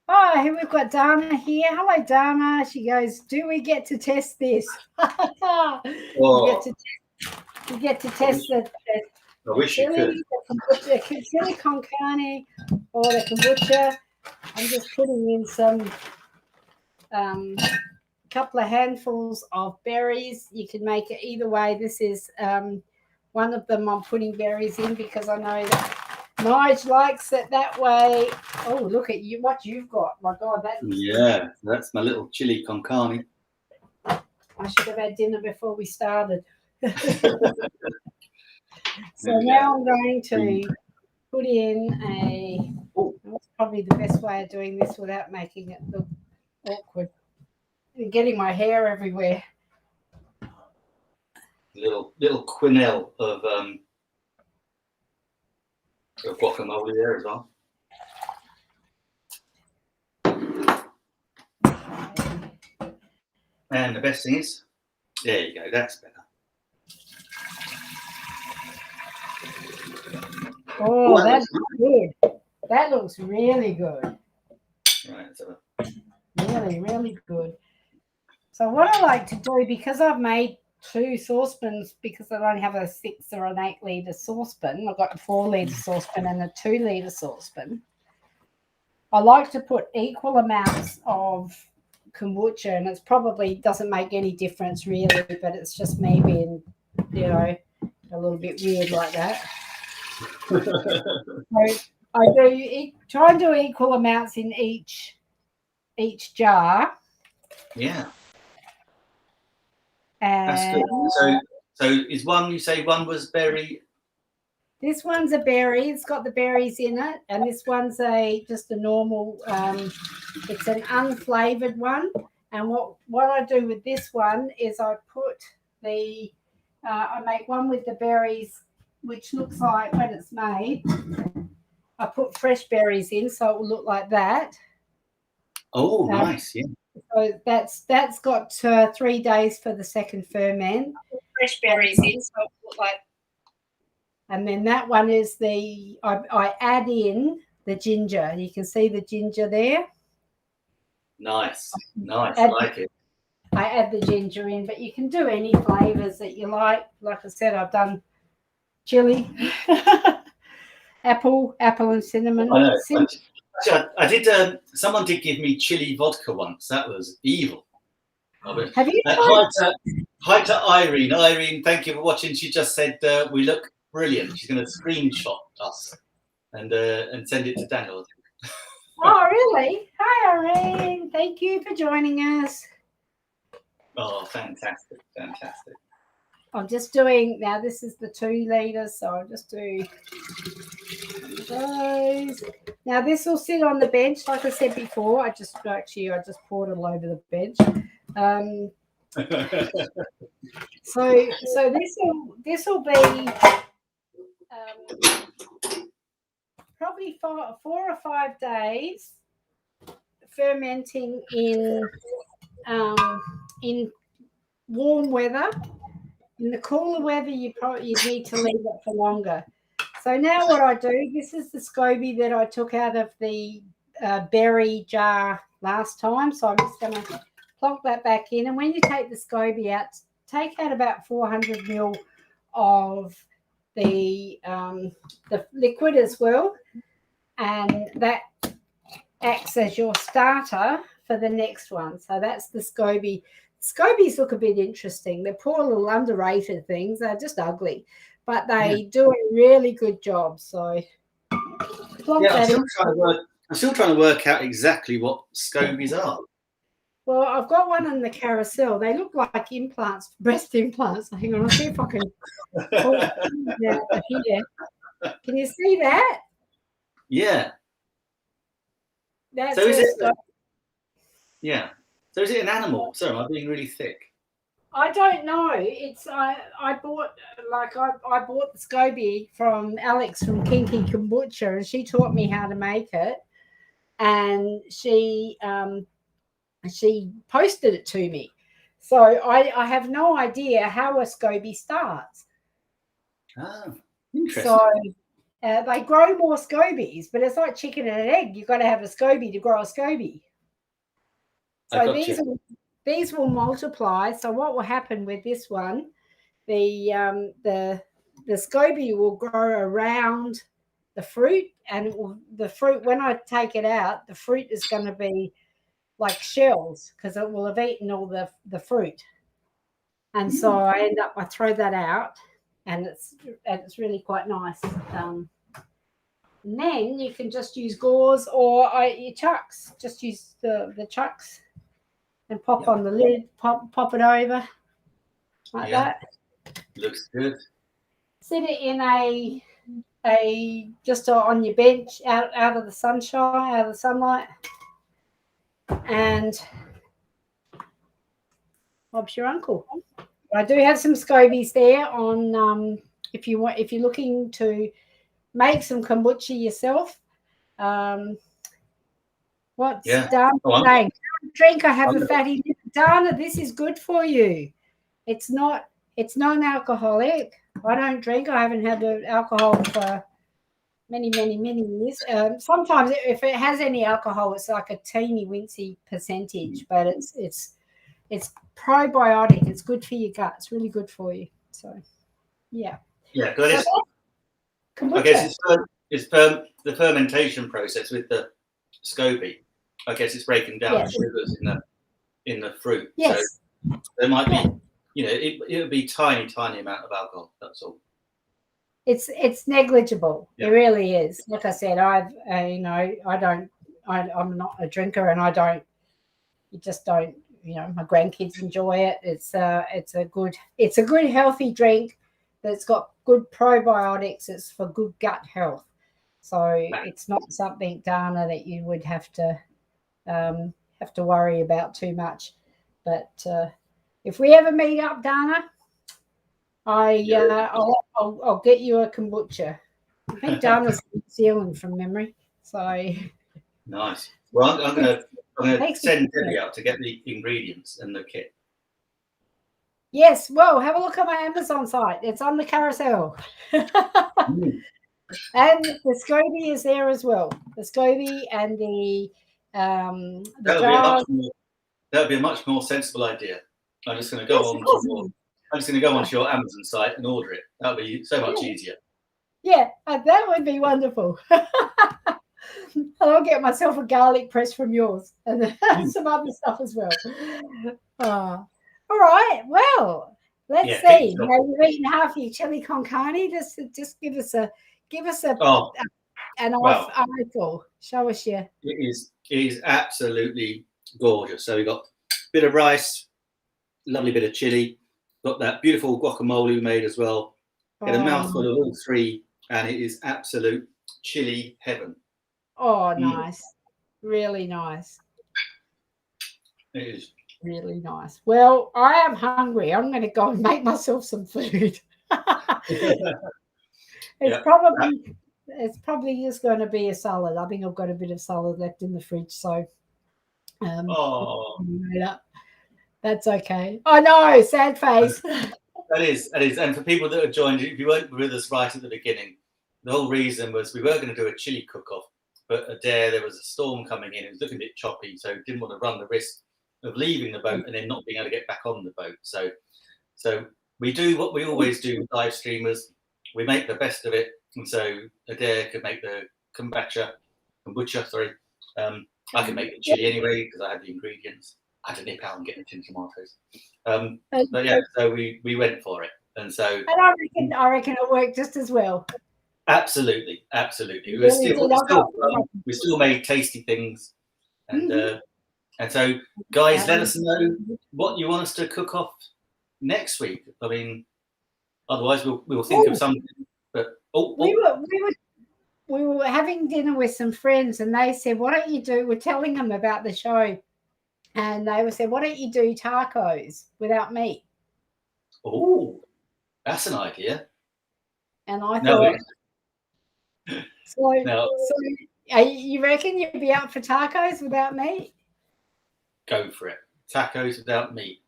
Oh, here we've got Dana here. Hello, Dana. She goes, "Do we get to test this?" You get to test the chili, the kombucha, chili con carne, or the kombucha. I'm just putting in some couple of handfuls of berries. You can make it either way. This is one of them. I'm putting berries in because I know that Nige likes it that way. Oh, look at you! What you've got! My God, that's my little chili con carne. I should have had dinner before we started. So now I'm going to put in that's probably the best way of doing this without making it look awkward. And getting my hair everywhere. Little quenelle of guacamole there as well. And the best thing is, there you go, that's better. Oh, that looks good. That looks really good. Right, so really, really good. So what I like to do, because I've made 2 saucepans, because I don't have a 6 or an 8 litre saucepan, I've got a 4 litre saucepan and a 2 litre saucepan. I like to put equal amounts of kombucha, and it probably doesn't make any difference really, but it's just me being, a little bit weird like that. So I try and do equal amounts in each jar. Yeah. And that's good. So is one, you say one was berry? This one's a berry. It's got the berries in it, and this one's just a normal. It's an unflavored one. And what I do with this one is I put I make one with the berries, which looks like when it's made. I put fresh berries in, so it will look like that. Oh, nice! Yeah. So that's got 3 days for the second ferment. Fresh berries in, so it will look like. And then that one is I add in the ginger. You can see the ginger there. Nice. I like it. I add the ginger in, but you can do any flavors that you like. Like I said, I've done chili, apple and cinnamon. I know. I did. Someone did give me chili vodka once. That was evil. Have you tried? Hi to Irene. Irene, thank you for watching. She just said we look brilliant. She's going to screenshot us and send it to Daniel. Oh, really? Hi, Irene. Thank you for joining us. Oh, fantastic. I'm just doing, now this is the 2 litres, so I'll just do those. Now this will sit on the bench, like I said before. I just poured it all over the bench. So this will be probably 4 or 5 days fermenting in warm weather. In the cooler weather, you need to leave it for longer. So now what I do, this is the SCOBY that I took out of the berry jar last time. So I'm just going to plonk that back in. And when you take the SCOBY out, take out about 400 ml of the liquid as well. And that acts as your starter for the next one. So that's the SCOBY. SCOBYs look a bit interesting. They're poor little underrated things. They're just ugly, but they do a really good job. So I'm still trying to work out exactly what SCOBYs are. Well, I've got one in the carousel. They look like implants, breast implants. Hang on, I'll see if I can pull it out here. Can you see that? Yeah. That's so is it? Yeah. So is it an animal? Sorry, am I being really thick? I don't know. It's I bought the SCOBY from Alex from Kinky Kombucha, and she taught me how to make it, and she posted it to me. So I have no idea how a SCOBY starts. Oh, interesting. So they grow more SCOBYs, but it's like chicken and an egg. You've got to have a SCOBY to grow a SCOBY. So these will multiply. So what will happen with this one? The SCOBY will grow around the fruit, and the fruit, when I take it out, the fruit is going to be like shells because it will have eaten all the fruit. And so I throw that out, and it's really quite nice. And then you can just use gauze or your chucks. Just use the chucks and pop on the lid, pop it over like that. Looks good. Sit it in just on your bench out of the sunshine, out of the sunlight, and Bob's your uncle. I do have some SCOBYs there on if you're looking to make some kombucha yourself. What's Dana saying? Drink, I have a fatty liver. Dana, this is good for you. It's non-alcoholic. I don't drink. I haven't had alcohol for many years. Sometimes if it has any alcohol, it's like a teeny wincy percentage, but it's probiotic. It's good for your gut. It's really good for you. So yeah. Yeah, good. I guess it's the fermentation process with the SCOBY. I guess it's breaking down the sugars in the fruit. Yes. So there might be, it'll be tiny amount of alcohol. That's all. It's negligible. Yeah. It really is. Like I said, I'm not a drinker, and my grandkids enjoy it. It's a good healthy drink that's got good probiotics. It's for good gut health. So it's not something, Dana, that you would have to worry about too much. But if we ever meet up, Dana, I'll get you a kombucha. I think Dana's from New Zealand from memory. So nice. Well, I'm going to send Debbie out to get the ingredients and the kit. Yes, well, have a look at my Amazon site. It's on the carousel. And the SCOBY is there as well. The SCOBY and the that would be a much more sensible idea. I'm just going to go onto your Amazon site and order it. That would be so much easier. Yeah, that would be wonderful. And I'll get myself a garlic press from yours and some other stuff as well. All right. Well, let's see. Now you've eaten half your chili con carne. Just give us an eyeful. Show us your. It is absolutely gorgeous. So we've got a bit of rice, lovely bit of chili, got that beautiful guacamole we made as well. Get a mouthful of all three, and it is absolute chili heaven. Oh, nice. Really nice. It is. Really nice. Well, I am hungry. I'm going to go and make myself some food. It's probably just going to be a salad. I think I've got a bit of salad left in the fridge, so that's okay. I know, sad face. That is. And for people that have joined, if you weren't with us right at the beginning, the whole reason was we were going to do a chili cook-off, but there was a storm coming in. It was looking a bit choppy, so didn't want to run the risk of leaving the boat and then not being able to get back on the boat. So we do what we always do with live streamers. We make the best of it, and so Adair could make the kombucha. I can make the chili anyway because I had the ingredients. I had to nip out and get the tin tomatoes. But yeah, so we went for it, and I reckon it worked just as well. Absolutely. We still made tasty things, and so guys, let us know what you want us to cook off next week. I mean, otherwise we'll think of something. But we were having dinner with some friends, and they said, "Why don't you do?" We're telling them about the show, and they said, "Why don't you do tacos without meat?" Oh, that's an idea. And I thought. So you reckon you'd be up for tacos without meat? Go for it. Tacos without meat.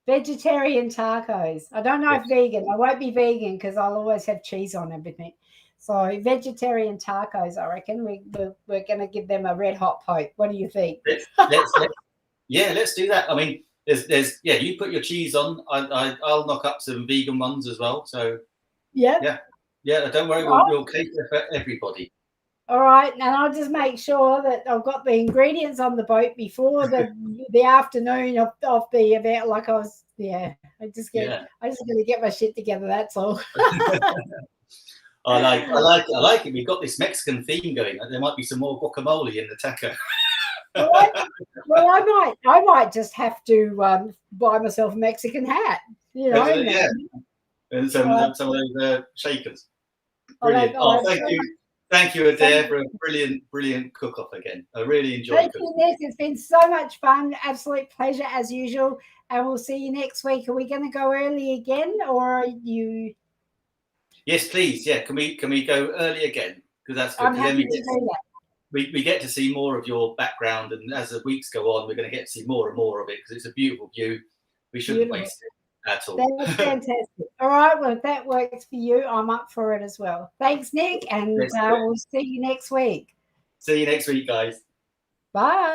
Vegetarian tacos. I don't know if vegan. I won't be vegan because I'll always have cheese on everything. So vegetarian tacos, I reckon we're going to give them a red hot poke. What do you think? Let's do that. I mean, there's you put your cheese on. I'll knock up some vegan ones as well. So yeah. Don't worry, we'll cater for everybody. All right, and I'll just make sure that I've got the ingredients on the boat before the afternoon of the event. Like I was, I just got to get my shit together. That's all. I like it. We've got this Mexican theme going. There might be some more guacamole in the taco. Well, I might just have to buy myself a Mexican hat. And some of those shakers. Brilliant. Thank you, Adair, for a brilliant cook-off again. I really enjoyed it. It's been so much fun. Absolute pleasure as usual. And we'll see you next week. Are we going to go early again, or are you? Yes, please. Yeah, can we go early again? Because that's good. I'm happy to do that. We get to see more of your background, and as the weeks go on, we're going to get to see more and more of it because it's a beautiful view. We shouldn't waste it. At all. That's fantastic. All right, well, if that works for you, I'm up for it as well. Thanks, Nick, and we'll see you next week. See you next week, guys. Bye.